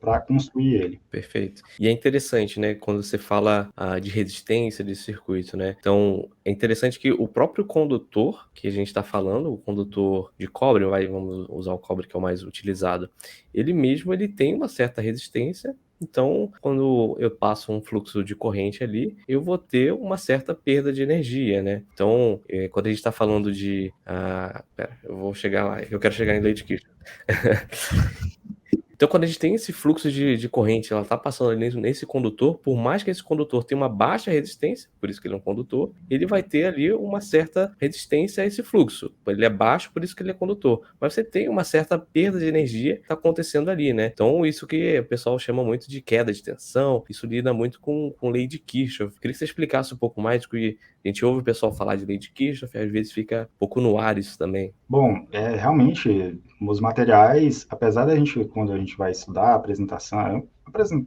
para construir ele. Perfeito. E é interessante, né, quando você fala de resistência de circuito, né? Então, é interessante que o próprio condutor que a gente está falando, o condutor de cobre, vamos usar o cobre que é o mais utilizado, ele tem uma certa resistência. Então, quando eu passo um fluxo de corrente ali, eu vou ter uma certa perda de energia, né? Então, quando a gente está falando de... eu vou chegar lá. Eu quero chegar em Leite-Kirchhoff. Então, quando a gente tem esse fluxo de corrente, ela está passando ali nesse condutor, por mais que esse condutor tenha uma baixa resistência, por isso que ele é um condutor, ele vai ter ali uma certa resistência a esse fluxo. Ele é baixo, por isso que ele é condutor. Mas você tem uma certa perda de energia que está acontecendo ali, né? Então, isso que o pessoal chama muito de queda de tensão, isso lida muito com lei de Kirchhoff. Queria que você explicasse um pouco mais, porque a gente ouve o pessoal falar de lei de Kirchhoff, e às vezes fica um pouco no ar isso também. Bom, realmente, os materiais, apesar da gente, quando a gente vai estudar a apresentação,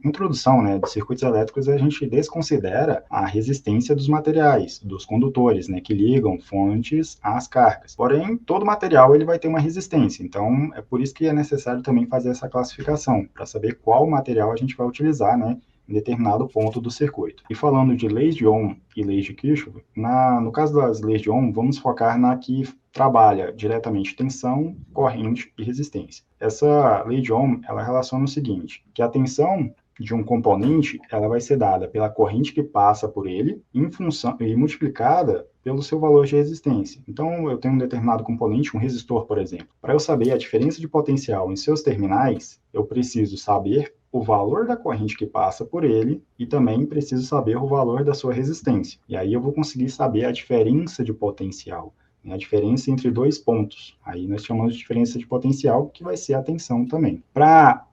introdução, né, de circuitos elétricos, a gente desconsidera a resistência dos materiais, dos condutores, né, que ligam fontes às cargas. Porém, todo material ele vai ter uma resistência, então é por isso que é necessário também fazer essa classificação, para saber qual material a gente vai utilizar, né, em determinado ponto do circuito. E falando de leis de Ohm e leis de Kirchhoff, no caso das leis de Ohm, vamos focar na que trabalha diretamente tensão, corrente e resistência. Essa lei de Ohm, ela relaciona o seguinte, que a tensão de um componente, ela vai ser dada pela corrente que passa por ele, em função e multiplicada pelo seu valor de resistência. Então, eu tenho um determinado componente, um resistor, por exemplo. Para eu saber a diferença de potencial em seus terminais, eu preciso saber o valor da corrente que passa por ele e também preciso saber o valor da sua resistência. E aí eu vou conseguir saber a diferença de potencial, a diferença entre dois pontos. Aí nós chamamos de diferença de potencial, que vai ser a tensão também. Para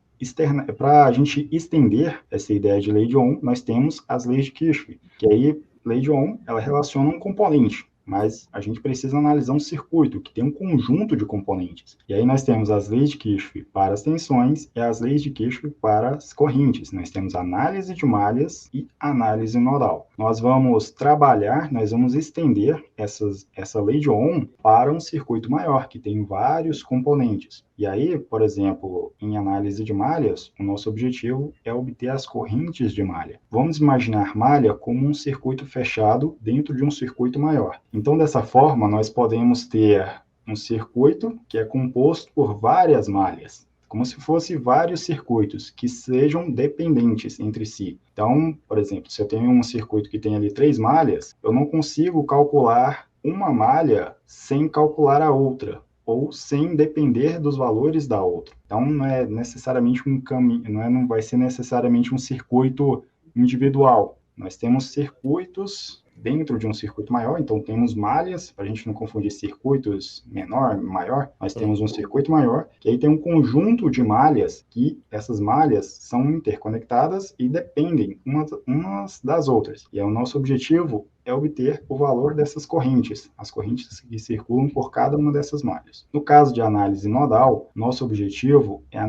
a gente estender essa ideia de lei de Ohm, nós temos as leis de Kirchhoff, que aí, lei de Ohm, ela relaciona um componente, mas a gente precisa analisar um circuito que tem um conjunto de componentes. E aí nós temos as leis de Kirchhoff para as tensões e as leis de Kirchhoff para as correntes. Nós temos análise de malhas e análise nodal. Nós vamos estender essa lei de Ohm para um circuito maior, que tem vários componentes. E aí, por exemplo, em análise de malhas, o nosso objetivo é obter as correntes de malha. Vamos imaginar malha como um circuito fechado dentro de um circuito maior. Então, dessa forma, nós podemos ter um circuito que é composto por várias malhas, como se fossem vários circuitos que sejam dependentes entre si. Então, por exemplo, se eu tenho um circuito que tem ali 3 malhas, eu não consigo calcular uma malha sem calcular a outra, ou sem depender dos valores da outra. Então, não é necessariamente um caminho, não vai ser necessariamente um circuito individual. Nós temos circuitos dentro de um circuito maior, então temos malhas, para a gente não confundir circuitos menor, maior, nós temos um circuito maior, que aí tem um conjunto de malhas, que essas malhas são interconectadas e dependem umas das outras. E o nosso objetivo é obter o valor dessas correntes, as correntes que circulam por cada uma dessas malhas. No caso de análise nodal, nosso objetivo é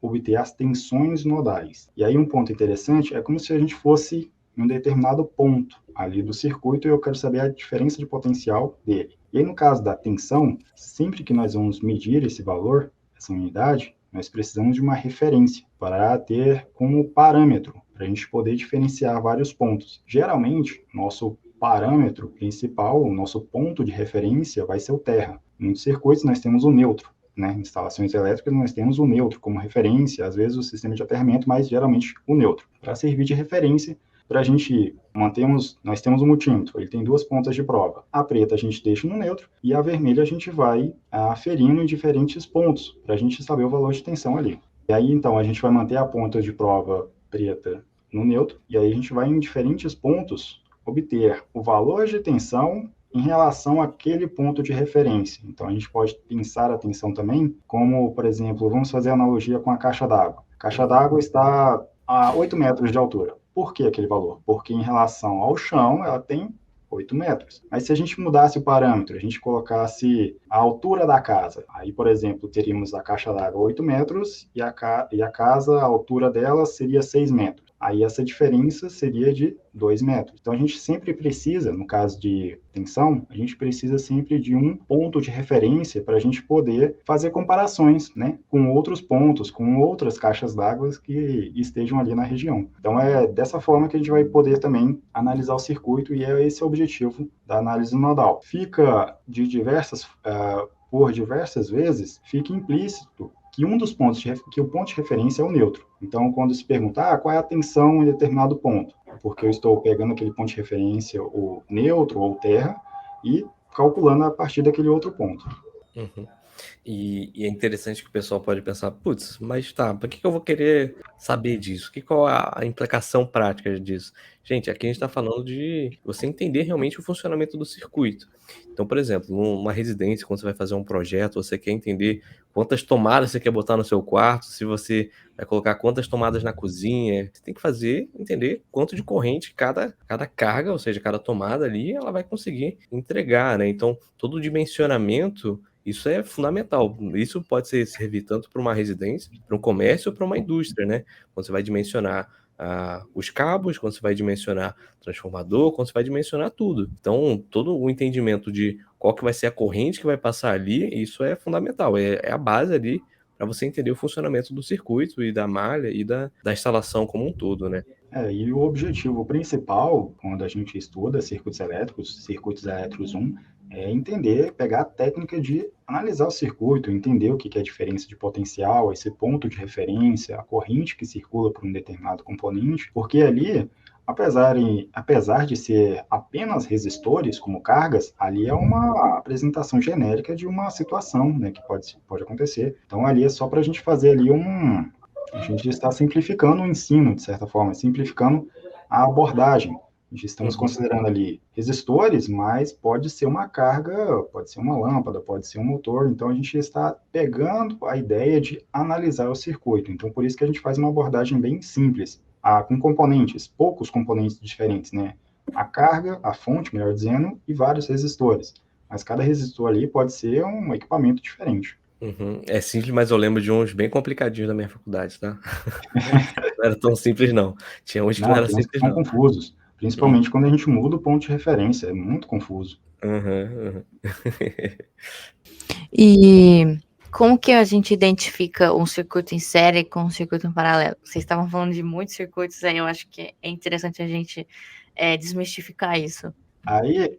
obter as tensões nodais. E aí um ponto interessante é como se a gente fosse em um determinado ponto ali do circuito e eu quero saber a diferença de potencial dele. E aí, no caso da tensão, sempre que nós vamos medir esse valor, essa unidade, nós precisamos de uma referência para ter como parâmetro, para a gente poder diferenciar vários pontos. Geralmente, nosso parâmetro principal, o nosso ponto de referência vai ser o terra. Em muitos circuitos nós temos o neutro, né? Em instalações elétricas nós temos o neutro como referência, às vezes o sistema de aterramento, mas geralmente o neutro, para servir de referência para a gente nós temos o multímetro, ele tem 2 pontas de prova. A preta a gente deixa no neutro e a vermelha a gente vai aferindo em diferentes pontos, para a gente saber o valor de tensão ali. E aí, então, a gente vai manter a ponta de prova preta no neutro, e aí a gente vai em diferentes pontos obter o valor de tensão em relação àquele ponto de referência. Então, a gente pode pensar a tensão também como, por exemplo, vamos fazer analogia com a caixa d'água. A caixa d'água está a 8 metros de altura. Por que aquele valor? Porque em relação ao chão, ela tem 8 metros. Mas se a gente mudasse o parâmetro, a gente colocasse a altura da casa, aí, por exemplo, teríamos a caixa d'água 8 metros e a casa, a altura dela seria 6 metros. Aí essa diferença seria de 2 metros. Então a gente sempre precisa, no caso de tensão, a gente precisa sempre de um ponto de referência para a gente poder fazer comparações, né, com outros pontos, com outras caixas d'água que estejam ali na região. Então é dessa forma que a gente vai poder também analisar o circuito e é esse o objetivo da análise nodal. Por diversas vezes, fica implícito que que o ponto de referência é o neutro. Então, quando se pergunta qual é a tensão em determinado ponto, porque eu estou pegando aquele ponto de referência, o neutro ou terra, e calculando a partir daquele outro ponto. Uhum. E é interessante que o pessoal pode pensar, putz, mas tá, por que eu vou querer saber disso? Qual é a implicação prática disso? Gente, aqui a gente está falando de você entender realmente o funcionamento do circuito. Então, por exemplo, numa residência, quando você vai fazer um projeto, você quer entender quantas tomadas você quer botar no seu quarto, se você vai colocar quantas tomadas na cozinha, você tem que entender quanto de corrente cada carga, ou seja, cada tomada ali, ela vai conseguir entregar, né? Então, todo o dimensionamento, isso é fundamental. Isso pode servir tanto para uma residência, para um comércio ou para uma indústria, né? Quando você vai dimensionar os cabos, quando você vai dimensionar transformador, quando você vai dimensionar tudo. Então, todo o entendimento de qual que vai ser a corrente que vai passar ali, isso é fundamental. É a base ali para você entender o funcionamento do circuito e da malha e da instalação como um todo, né? E o objetivo principal, quando a gente estuda circuitos elétricos 1, é entender, pegar a técnica de analisar o circuito, entender o que é a diferença de potencial, esse ponto de referência, a corrente que circula por um determinado componente, porque ali, apesar de ser apenas resistores como cargas, ali é uma apresentação genérica de uma situação, né, que pode acontecer. Então, ali é só para a gente fazer ali a gente está simplificando o ensino, de certa forma, simplificando a abordagem. Estamos considerando ali resistores, mas pode ser uma carga, pode ser uma lâmpada, pode ser um motor. Então, a gente está pegando a ideia de analisar o circuito. Então, por isso que a gente faz uma abordagem bem simples, com componentes, poucos componentes diferentes, né? A carga, a fonte, melhor dizendo, e vários resistores. Mas cada resistor ali pode ser um equipamento diferente. Uhum. É simples, mas eu lembro de uns bem complicadinhos da minha faculdade, tá? Não era tão simples, não. Tinha uns que não era tem uns simples, são não. confusos. Principalmente quando a gente muda o ponto de referência. É muito confuso. E como que a gente identifica um circuito em série com um circuito em paralelo? Vocês estavam falando de muitos circuitos, aí eu acho que é interessante a gente desmistificar isso. Aí,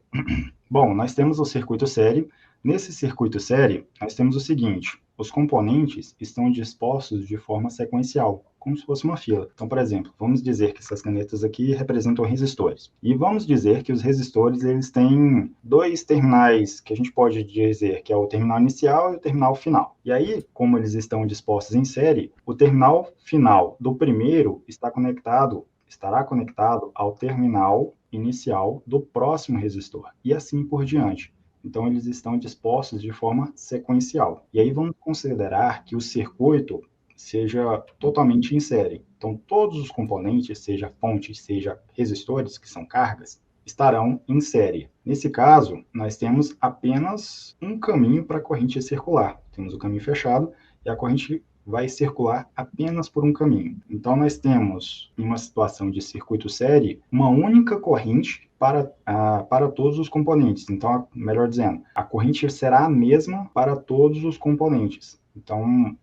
bom, nós temos o circuito série. Nesse circuito série, nós temos o seguinte: os componentes estão dispostos de forma sequencial, como se fosse uma fila. Então, por exemplo, vamos dizer que essas canetas aqui representam resistores. E vamos dizer que os resistores eles têm 2 terminais que a gente pode dizer que é o terminal inicial e o terminal final. E aí, como eles estão dispostos em série, o terminal final do primeiro estará conectado ao terminal inicial do próximo resistor, e assim por diante. Então, eles estão dispostos de forma sequencial. E aí vamos considerar que o circuito seja totalmente em série. Então, todos os componentes, seja fontes, seja resistores, que são cargas, estarão em série. Nesse caso, nós temos apenas um caminho para a corrente circular. Temos o caminho fechado e a corrente vai circular apenas por um caminho. Então, nós temos, em uma situação de circuito série, uma única corrente para todos os componentes. Então, melhor dizendo, a corrente será a mesma para todos os componentes. Então,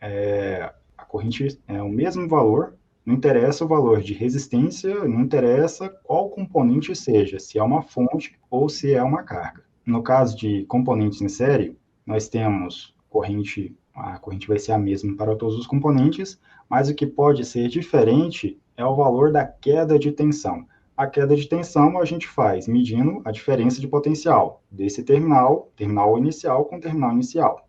a corrente é o mesmo valor, não interessa o valor de resistência, não interessa qual componente seja, se é uma fonte ou se é uma carga. No caso de componentes em série, nós temos a corrente vai ser a mesma para todos os componentes, mas o que pode ser diferente é o valor da queda de tensão. A queda de tensão a gente faz medindo a diferença de potencial desse terminal inicial com terminal inicial,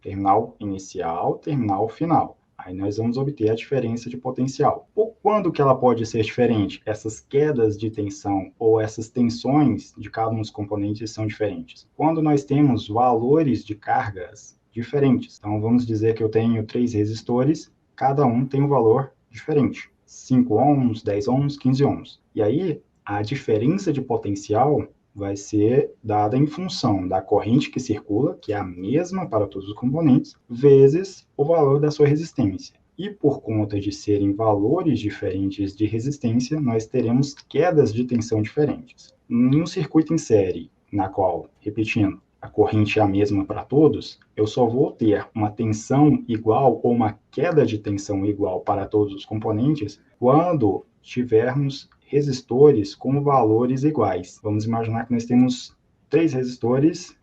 terminal final. Aí nós vamos obter a diferença de potencial. Por quando que ela pode ser diferente? Essas quedas de tensão ou essas tensões de cada um dos componentes são diferentes. Quando nós temos valores de cargas diferentes. Então vamos dizer que eu tenho 3 resistores, cada um tem um valor diferente. 5 ohms, 10 ohms, 15 ohms. E aí a diferença de potencial vai ser dada em função da corrente que circula, que é a mesma para todos os componentes, vezes o valor da sua resistência. E por conta de serem valores diferentes de resistência, nós teremos quedas de tensão diferentes. Em um circuito em série, na qual, repetindo, a corrente é a mesma para todos, eu só vou ter uma tensão igual ou uma queda de tensão igual para todos os componentes quando tivermos resistores com valores iguais. Vamos imaginar que nós temos 3 resistores,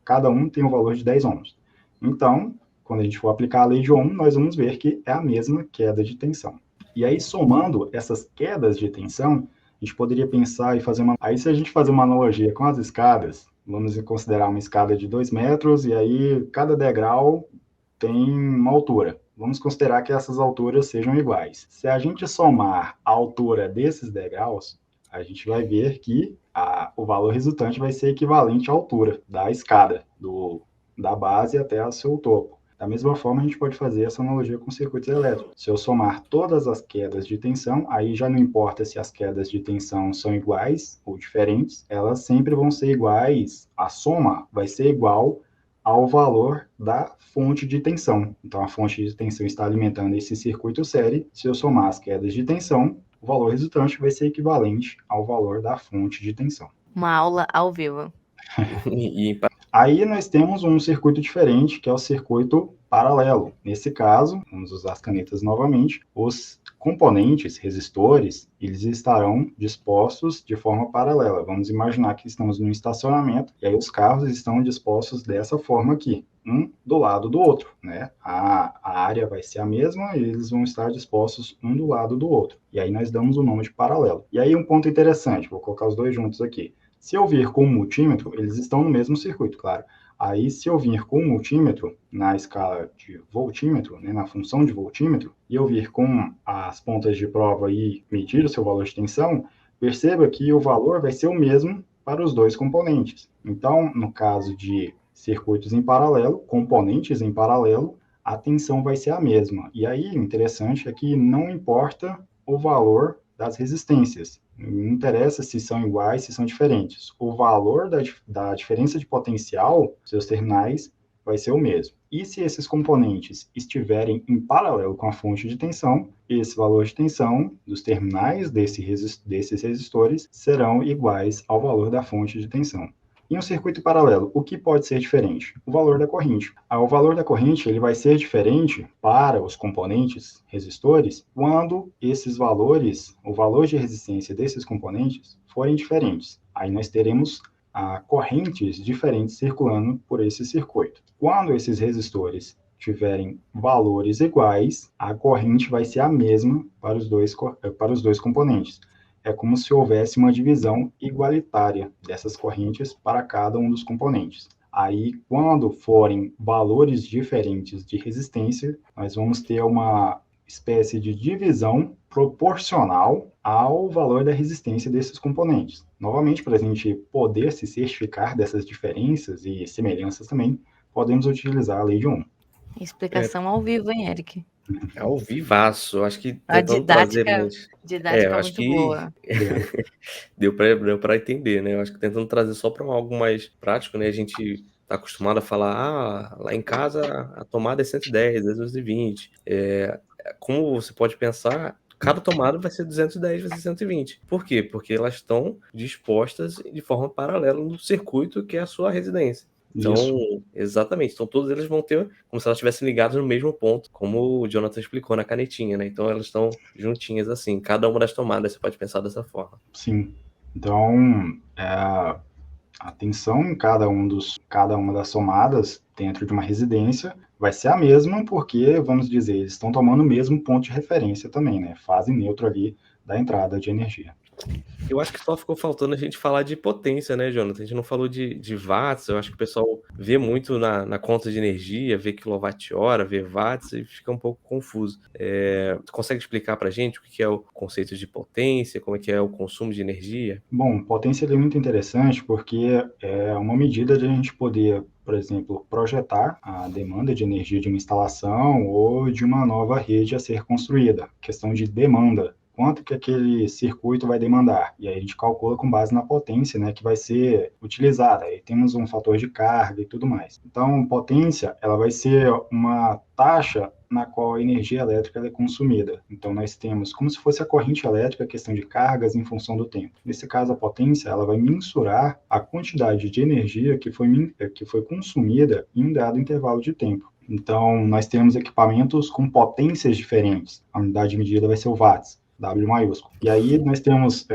cada um tem um valor de 10 ohms. Então, quando a gente for aplicar a lei de Ohm, nós vamos ver que é a mesma queda de tensão. E aí, somando essas quedas de tensão, a gente poderia pensar e fazer uma... Aí, se a gente fazer uma analogia com as escadas, vamos considerar uma escada de 2 metros, e aí cada degrau tem uma altura. Vamos considerar que essas alturas sejam iguais. Se a gente somar a altura desses degraus, a gente vai ver que o valor resultante vai ser equivalente à altura da escada, da base até o seu topo. Da mesma forma, a gente pode fazer essa analogia com circuitos elétricos. Se eu somar todas as quedas de tensão, aí já não importa se as quedas de tensão são iguais ou diferentes, elas sempre vão ser iguais, a soma vai ser igual ao valor da fonte de tensão. Então, a fonte de tensão está alimentando esse circuito série. Se eu somar as quedas de tensão, o valor resultante vai ser equivalente ao valor da fonte de tensão. Uma aula ao vivo. Aí nós temos um circuito diferente, que é o circuito paralelo. Nesse caso, vamos usar as canetas novamente, os componentes, resistores, eles estarão dispostos de forma paralela. Vamos imaginar que estamos num estacionamento, e aí os carros estão dispostos dessa forma aqui, um do lado do outro, né? A área vai ser a mesma e eles vão estar dispostos um do lado do outro. E aí nós damos o nome de paralelo. E aí um ponto interessante, vou colocar os dois juntos aqui. Se eu vir com um multímetro, eles estão no mesmo circuito, claro. Aí, se eu vir com um multímetro na escala de voltímetro, né, na função de voltímetro, e eu vir com as pontas de prova e medir o seu valor de tensão, perceba que o valor vai ser o mesmo para os dois componentes. Então, no caso de circuitos em paralelo, componentes em paralelo, a tensão vai ser a mesma. E aí, o interessante é que não importa o valor das resistências. Não interessa se são iguais, se são diferentes. O valor da diferença de potencial, seus terminais, vai ser o mesmo. E se esses componentes estiverem em paralelo com a fonte de tensão, esse valor de tensão dos terminais desses resistores serão iguais ao valor da fonte de tensão. Em um circuito paralelo, o que pode ser diferente? O valor da corrente. O valor da corrente ele vai ser diferente para os componentes resistores quando esses valores, o valor de resistência desses componentes, forem diferentes. Aí nós teremos correntes diferentes circulando por esse circuito. Quando esses resistores tiverem valores iguais, a corrente vai ser a mesma para os dois componentes. É como se houvesse uma divisão igualitária dessas correntes para cada um dos componentes. Aí, quando forem valores diferentes de resistência, nós vamos ter uma espécie de divisão proporcional ao valor da resistência desses componentes. Novamente, para a gente poder se certificar dessas diferenças e semelhanças também, podemos utilizar a lei de Ohm. Explicação ao vivo, hein, Eric? É ao vivaço. Eu acho que A tentando trazer mais... didática eu acho muito que boa. deu para entender, né? Eu acho que tentando trazer só para algo mais prático, né? A gente tá acostumado a falar, lá em casa a tomada é 110, 220. Como você pode pensar, cada tomada vai ser 210, vai ser 120. Por quê? Porque elas estão dispostas de forma paralela no circuito que é a sua residência. Então, Isso. exatamente. Então, todos eles vão ter como se elas estivessem ligadas no mesmo ponto, como o Jonathan explicou na canetinha, né? Então, elas estão juntinhas assim. Cada uma das tomadas, você pode pensar dessa forma. Sim. Então, a tensão em cada uma das tomadas dentro de uma residência vai ser a mesma, porque, vamos dizer, eles estão tomando o mesmo ponto de referência também, né? Fase neutra ali da entrada de energia. Eu acho que só ficou faltando a gente falar de potência, né, Jonathan? A gente não falou de watts. Eu acho que o pessoal vê muito na conta de energia, vê quilowatt-hora, vê watts e fica um pouco confuso. Tu consegue explicar pra gente o que é o conceito de potência, como é que é o consumo de energia? Bom, potência é muito interessante porque é uma medida de a gente poder, por exemplo, projetar a demanda de energia de uma instalação ou de uma nova rede a ser construída. Questão de demanda. Quanto que aquele circuito vai demandar? E aí a gente calcula com base na potência, né, que vai ser utilizada. Aí temos um fator de carga e tudo mais. Então, potência, ela vai ser uma taxa na qual a energia elétrica é consumida. Então, nós temos como se fosse a corrente elétrica, a questão de cargas em função do tempo. Nesse caso, a potência ela vai mensurar a quantidade de energia que foi consumida em um dado intervalo de tempo. Então, nós temos equipamentos com potências diferentes. A unidade de medida vai ser o watts. W maiúsculo. E aí nós temos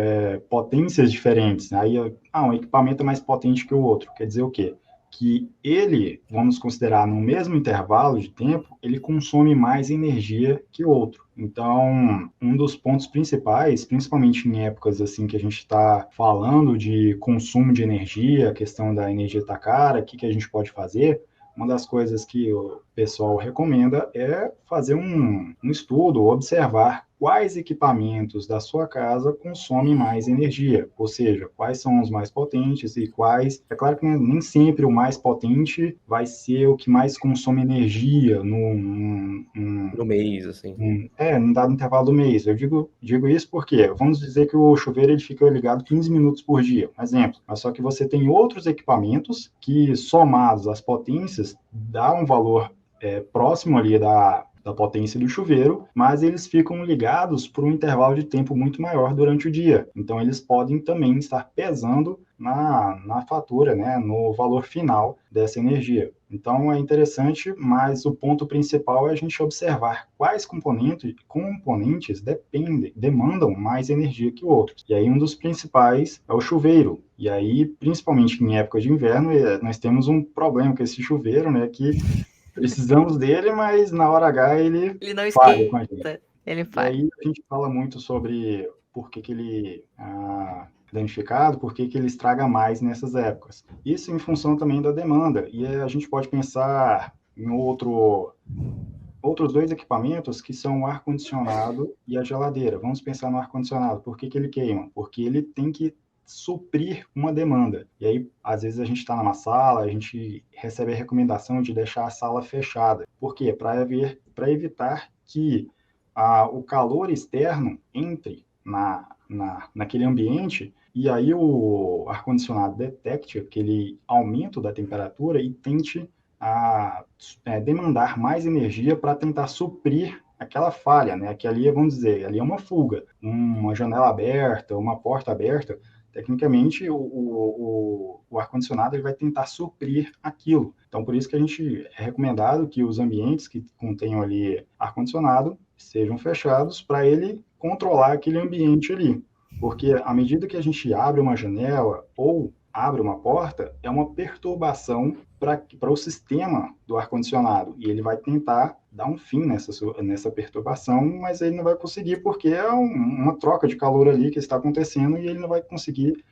potências diferentes. Aí, um equipamento é mais potente que o outro. Quer dizer o quê? Que ele, vamos considerar, no mesmo intervalo de tempo, ele consome mais energia que o outro. Então, um dos pontos principais, principalmente em épocas assim que a gente está falando de consumo de energia, a questão da energia está cara, o que a gente pode fazer? Uma das coisas que o pessoal recomenda é fazer um estudo, observar quais equipamentos da sua casa consomem mais energia, ou seja, quais são os mais potentes e quais. É claro que nem sempre o mais potente vai ser o que mais consome energia No mês, assim. num dado intervalo do mês. Eu digo isso porque, vamos dizer que o chuveiro ele fica ligado 15 minutos por dia, um exemplo. Mas só que você tem outros equipamentos que, somados às potências, dá um valor próximo ali da potência do chuveiro, mas eles ficam ligados por um intervalo de tempo muito maior durante o dia. Então, eles podem também estar pesando na fatura, né, no valor final dessa energia. Então, é interessante, mas o ponto principal é a gente observar quais componentes demandam mais energia que outros. E aí, um dos principais é o chuveiro. E aí, principalmente em época de inverno, nós temos um problema com esse chuveiro, né, que precisamos dele, mas na hora H ele não falha com a gente. esquenta, ele E falha. aí a gente fala muito sobre por que ele danificado, por que ele estraga mais nessas épocas. Isso em função também da demanda. E a gente pode pensar em outros dois equipamentos que são o ar-condicionado e a geladeira. Vamos pensar no ar-condicionado. Por que ele queima? Porque ele tem que suprir uma demanda. E aí, às vezes, a gente está numa sala, a gente recebe a recomendação de deixar a sala fechada. Por quê? Para evitar que o calor externo entre naquele ambiente e aí o ar-condicionado detecte aquele aumento da temperatura e tente demandar mais energia para tentar suprir aquela falha, né? Que ali, vamos dizer, ali é uma fuga, uma janela aberta, uma porta aberta. Tecnicamente, o ar-condicionado ele vai tentar suprir aquilo. Então, por isso que a gente é recomendado que os ambientes que contenham ali ar-condicionado sejam fechados para ele controlar aquele ambiente ali. Porque à medida que a gente abre uma janela ou abre uma porta, é uma perturbação para o sistema do ar-condicionado. E ele vai tentar dar um fim nessa perturbação, mas ele não vai conseguir porque é uma troca de calor ali que está acontecendo e ele não vai conseguir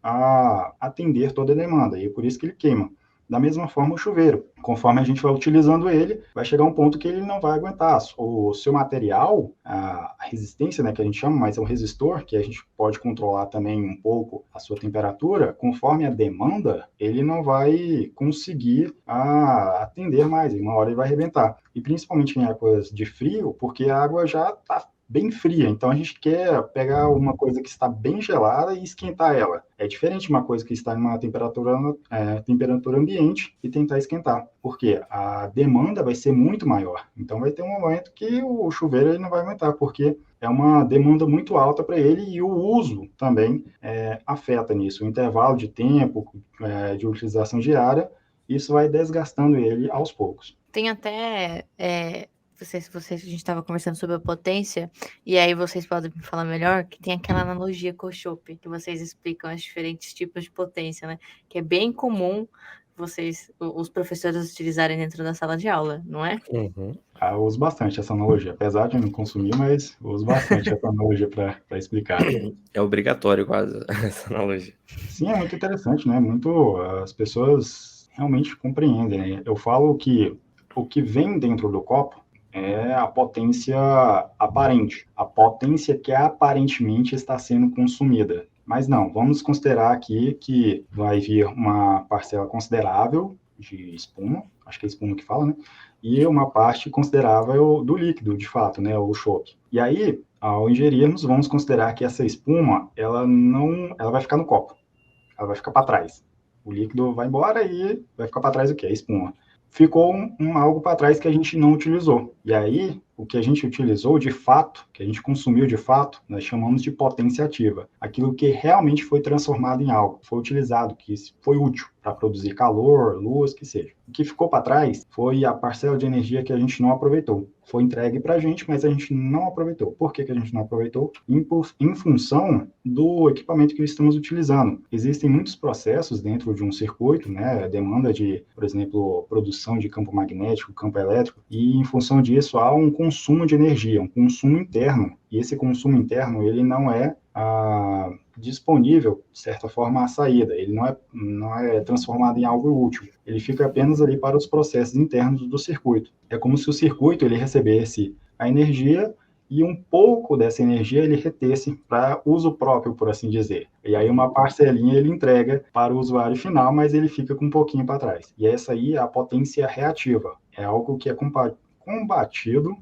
atender toda a demanda. E é por isso que ele queima. Da mesma forma, o chuveiro. Conforme a gente vai utilizando ele, vai chegar um ponto que ele não vai aguentar. O seu material, a resistência, né, que a gente chama, mas é um resistor, que a gente pode controlar também um pouco a sua temperatura, conforme a demanda, ele não vai conseguir atender mais. Uma hora ele vai arrebentar. E principalmente em épocas de frio, porque a água já está bem fria, então a gente quer pegar uma coisa que está bem gelada e esquentar ela. É diferente de uma coisa que está em uma temperatura ambiente e tentar esquentar, porque a demanda vai ser muito maior. Então vai ter um momento que o chuveiro ele não vai aguentar, porque é uma demanda muito alta para ele e o uso também afeta nisso. O intervalo de tempo de utilização diária isso vai desgastando ele aos poucos. Tem até... a gente estava conversando sobre a potência, e aí vocês podem me falar melhor, que tem aquela analogia com o chopp, que vocês explicam os diferentes tipos de potência, né? Que é bem comum os professores utilizarem dentro da sala de aula, não é? Uhum. Eu uso bastante essa analogia, apesar de não consumir, mas uso bastante essa analogia para explicar. É obrigatório quase essa analogia. Sim, é muito interessante, né? As pessoas realmente compreendem, né? Eu falo que o que vem dentro do copo é a potência aparente, a potência que aparentemente está sendo consumida. Mas não, vamos considerar aqui que vai vir uma parcela considerável de espuma, acho que é espuma que fala, né? E uma parte considerável do líquido, de fato, né? O chopp. E aí, ao ingerirmos, vamos considerar que essa espuma, ela vai ficar no copo, ela vai ficar para trás. O líquido vai embora e vai ficar para trás o quê? A espuma. Ficou algo para trás que a gente não utilizou. E aí, o que a gente utilizou de fato, que a gente consumiu de fato, nós chamamos de potência ativa. Aquilo que realmente foi transformado em algo, foi utilizado, que foi útil para produzir calor, luz, que seja. O que ficou para trás foi a parcela de energia que a gente não aproveitou. Foi entregue para a gente, mas a gente não aproveitou. Por que a gente não aproveitou? Em função do equipamento que estamos utilizando. Existem muitos processos dentro de um circuito, né? Demanda de, por exemplo, produção de campo magnético, campo elétrico, e em função disso há um consumo de energia, um consumo interno. E esse consumo interno, ele não é disponível, de certa forma, à saída. Ele não é transformado em algo útil. Ele fica apenas ali para os processos internos do circuito. É como se o circuito ele recebesse a energia e um pouco dessa energia ele retesse para uso próprio, por assim dizer. E aí uma parcelinha ele entrega para o usuário final, mas ele fica com um pouquinho para trás. E essa aí é a potência reativa. É algo que é combatido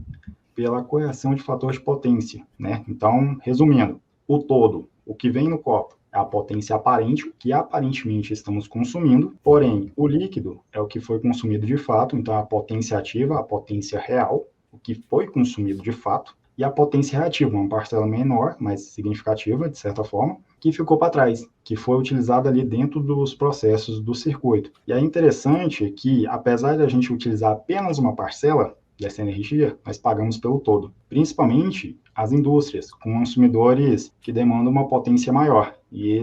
pela correção de fator de potência, né? Então, resumindo, o todo, o que vem no copo é a potência aparente, o que aparentemente estamos consumindo, porém, o líquido é o que foi consumido de fato, então a potência ativa, a potência real, o que foi consumido de fato, e a potência reativa, uma parcela menor, mas significativa, de certa forma, que ficou para trás, que foi utilizada ali dentro dos processos do circuito. E é interessante que, apesar de a gente utilizar apenas uma parcela dessa energia, nós pagamos pelo todo, principalmente as indústrias, com consumidores que demandam uma potência maior. E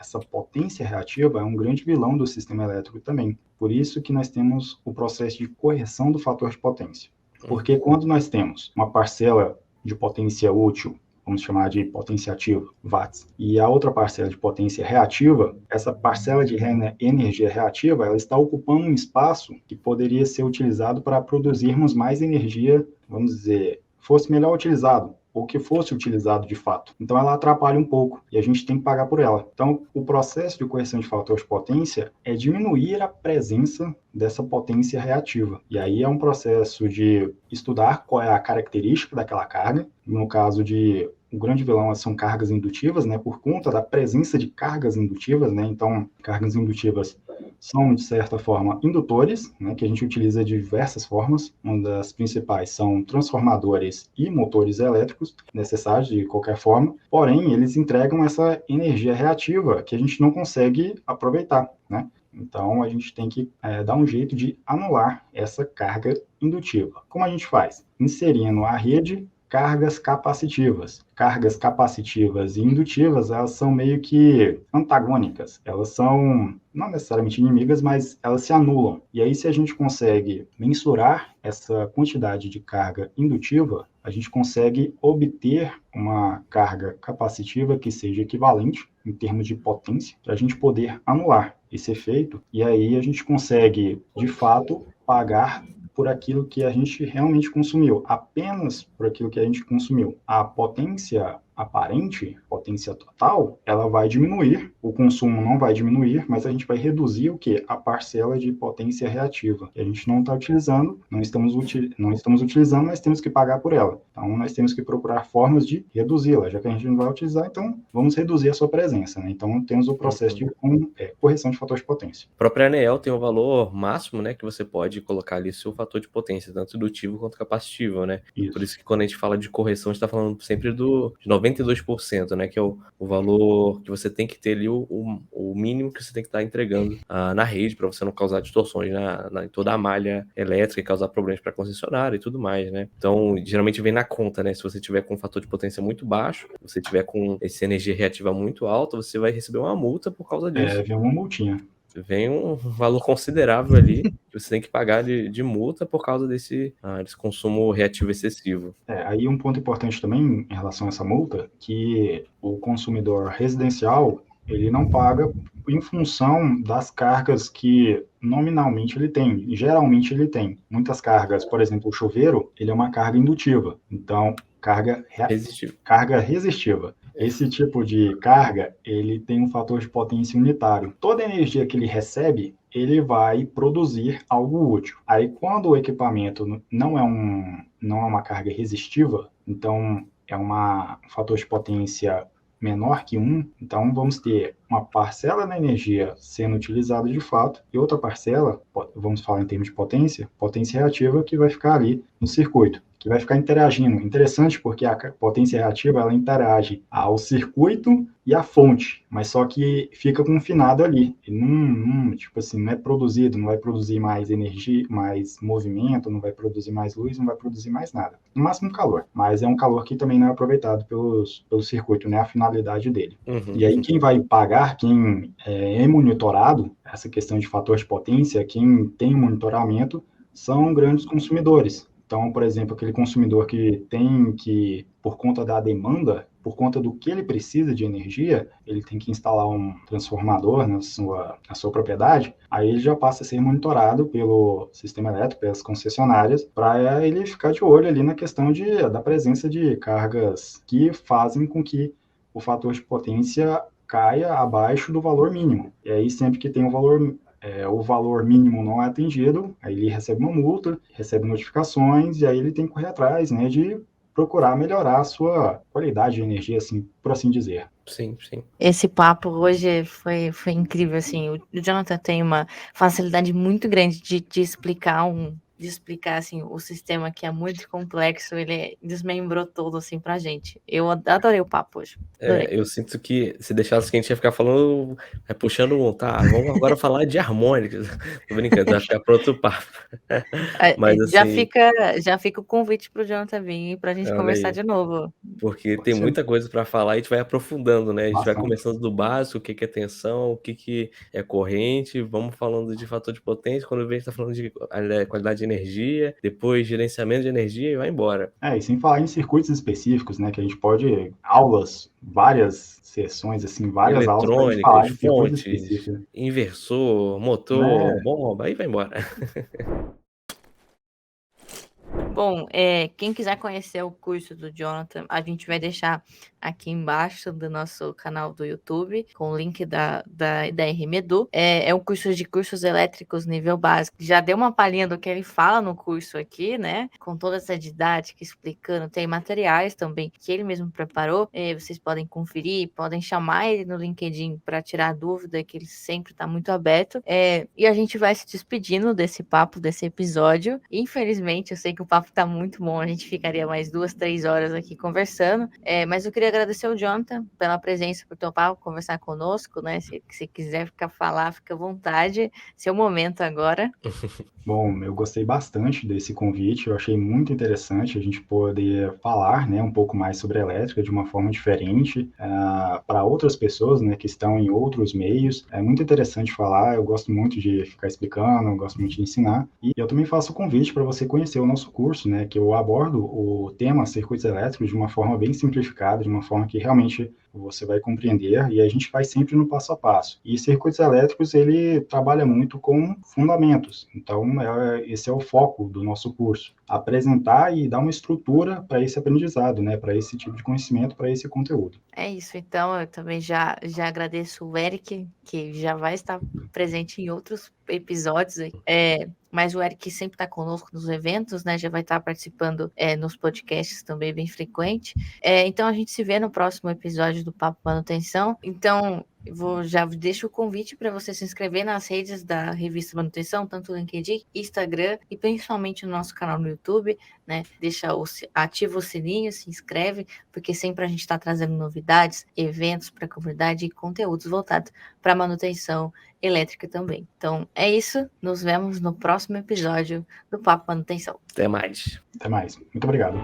essa potência reativa é um grande vilão do sistema elétrico também. Por isso que nós temos o processo de correção do fator de potência. Porque quando nós temos uma parcela de potência útil, vamos chamar de potência ativa, watts, e a outra parcela de potência reativa, essa parcela de energia reativa, ela está ocupando um espaço que poderia ser utilizado para produzirmos mais energia, vamos dizer, fosse melhor utilizado, ou que fosse utilizado de fato. Então, ela atrapalha um pouco e a gente tem que pagar por ela. Então, o processo de correção de fator de potência é diminuir a presença dessa potência reativa. E aí é um processo de estudar qual é a característica daquela carga. No caso de o grande vilão são cargas indutivas, né, por conta da presença de cargas indutivas, né, então cargas indutivas são, de certa forma, indutores, né, que a gente utiliza de diversas formas, uma das principais são transformadores e motores elétricos, necessários de qualquer forma, porém, eles entregam essa energia reativa que a gente não consegue aproveitar, né, então a gente tem que dar um jeito de anular essa carga indutiva. Como a gente faz? Inserindo a rede cargas capacitivas. Cargas capacitivas e indutivas, elas são meio que antagônicas. Elas são não necessariamente inimigas, mas elas se anulam. E aí, se a gente consegue mensurar essa quantidade de carga indutiva, a gente consegue obter uma carga capacitiva que seja equivalente em termos de potência, para a gente poder anular esse efeito. E aí a gente consegue, de fato, pagar por aquilo que a gente realmente consumiu, apenas por aquilo que a gente consumiu. A potência aparente, potência total, ela vai diminuir, o consumo não vai diminuir, mas a gente vai reduzir o quê? A parcela de potência reativa, que a gente não está utilizando, não estamos utilizando, mas temos que pagar por ela. Então, nós temos que procurar formas de reduzi-la, já que a gente não vai utilizar, então vamos reduzir a sua presença, né? Então, temos o processo de correção de fator de potência. A própria ANEEL tem um valor máximo, né, que você pode colocar ali seu fator de potência, tanto indutivo quanto capacitivo, né? Isso. Por isso que quando a gente fala de correção, a gente está falando sempre de 92%, né? Que é o valor que você tem que ter ali, o mínimo que você tem que estar entregando na rede para você não causar distorções em toda a malha elétrica e causar problemas para concessionária e tudo mais, né? Então, geralmente vem na conta, né? Se você tiver com um fator de potência muito baixo, você tiver com essa energia reativa muito alta, você vai receber uma multa por causa disso. Vem uma multinha. Vem um valor considerável ali que você tem que pagar de multa por causa desse consumo reativo excessivo. Aí um ponto importante também em relação a essa multa, que o consumidor residencial, ele não paga em função das cargas que nominalmente ele tem, e geralmente ele tem. Muitas cargas, por exemplo, o chuveiro, ele é uma carga indutiva, então carga resistiva. Esse tipo de carga, ele tem um fator de potência unitário. Toda energia que ele recebe, ele vai produzir algo útil. Aí, quando o equipamento não é uma carga resistiva, então é um fator de potência menor que 1, então vamos ter uma parcela da energia sendo utilizada de fato e outra parcela, vamos falar em termos de potência reativa, que vai ficar ali no circuito, que vai ficar interagindo. Interessante porque a potência reativa, ela interage ao circuito e à fonte, mas só que fica confinado ali. E tipo assim, não é produzido, não vai produzir mais energia, mais movimento, não vai produzir mais luz, não vai produzir mais nada. No máximo calor, mas é um calor que também não é aproveitado pelo circuito, né? A finalidade dele. Uhum. E aí quem vai pagar, quem é monitorado, essa questão de fator de potência, quem tem monitoramento, são grandes consumidores. Então, por exemplo, aquele consumidor que tem que, por conta da demanda, por conta do que ele precisa de energia, ele tem que instalar um transformador na sua propriedade, aí ele já passa a ser monitorado pelo sistema elétrico, pelas concessionárias, para ele ficar de olho ali na questão da presença de cargas que fazem com que o fator de potência caia abaixo do valor mínimo. E aí, sempre que tem o valor mínimo não é atingido, aí ele recebe uma multa, recebe notificações, e aí ele tem que correr atrás, né, de procurar melhorar a sua qualidade de energia, assim, por assim dizer. Sim. Esse papo hoje foi incrível, assim. O Jonathan tem uma facilidade muito grande de explicar assim, o sistema, que é muito complexo. Ele desmembrou todo, assim, pra gente. Eu adorei o papo hoje. Eu sinto que se deixasse que a gente ia ficar falando, puxando vamos agora falar de harmônicas. Tô brincando, vai ficar para outro papo. Mas, assim, já fica o convite pro Jonathan vir pra gente conversar aí, de novo. Porque tem muita coisa para falar e a gente vai aprofundando, né? A gente vai Bastante. começando do básico, o que é tensão, o que é corrente, vamos falando de fator de potência, quando vem a gente tá falando de qualidade de energia, depois gerenciamento de energia e vai embora. E sem falar em circuitos específicos, né, que a gente pode, várias sessões, assim, várias aulas para a gente falar Eletrônicas, em circuitos fontes, específicos. inversor, motor, bomba, aí vai embora. Bom, quem quiser conhecer o curso do Jonathan, a gente vai deixar aqui embaixo do nosso canal do YouTube, com o link da RMEDU. É um curso de cursos elétricos nível básico. Já deu uma palhinha do que ele fala no curso aqui, né? Com toda essa didática explicando. Tem materiais também que ele mesmo preparou. Vocês podem conferir, podem chamar ele no LinkedIn para tirar dúvida, que ele sempre está muito aberto. E a gente vai se despedindo desse papo, desse episódio. Infelizmente, eu sei que o papo tá muito bom, a gente ficaria mais 2-3 horas aqui conversando, mas eu queria agradecer ao Jonathan pela presença, por topar conversar conosco, né? Se quiser falar, fica à vontade, seu momento agora. Bom, eu gostei bastante desse convite, eu achei muito interessante a gente poder falar, né, um pouco mais sobre a elétrica de uma forma diferente para outras pessoas, né, que estão em outros meios. É muito interessante falar, eu gosto muito de ficar explicando, eu gosto muito de ensinar. E eu também faço o convite para você conhecer o nosso curso, né, que eu abordo o tema circuitos elétricos de uma forma bem simplificada, de uma forma que realmente você vai compreender, e a gente vai sempre no passo a passo. E circuitos elétricos, ele trabalha muito com fundamentos, então esse é o foco do nosso curso, apresentar e dar uma estrutura para esse aprendizado, né, para esse tipo de conhecimento, para esse conteúdo. É isso, então eu também já agradeço o Eric, que já vai estar presente em outros episódios, mas o Eric sempre está conosco nos eventos, né? Já vai estar participando nos podcasts também, bem frequente. Então a gente se vê no próximo episódio do Papo Manutenção. Então, Já deixo o convite para você se inscrever nas redes da Revista Manutenção, tanto no LinkedIn, Instagram e principalmente no nosso canal no YouTube, né? Ativa o sininho, se inscreve, porque sempre a gente está trazendo novidades, eventos para a comunidade e conteúdos voltados para manutenção elétrica também. Então é isso, nos vemos no próximo episódio do Papo Manutenção. Até mais. Até mais. Muito obrigado.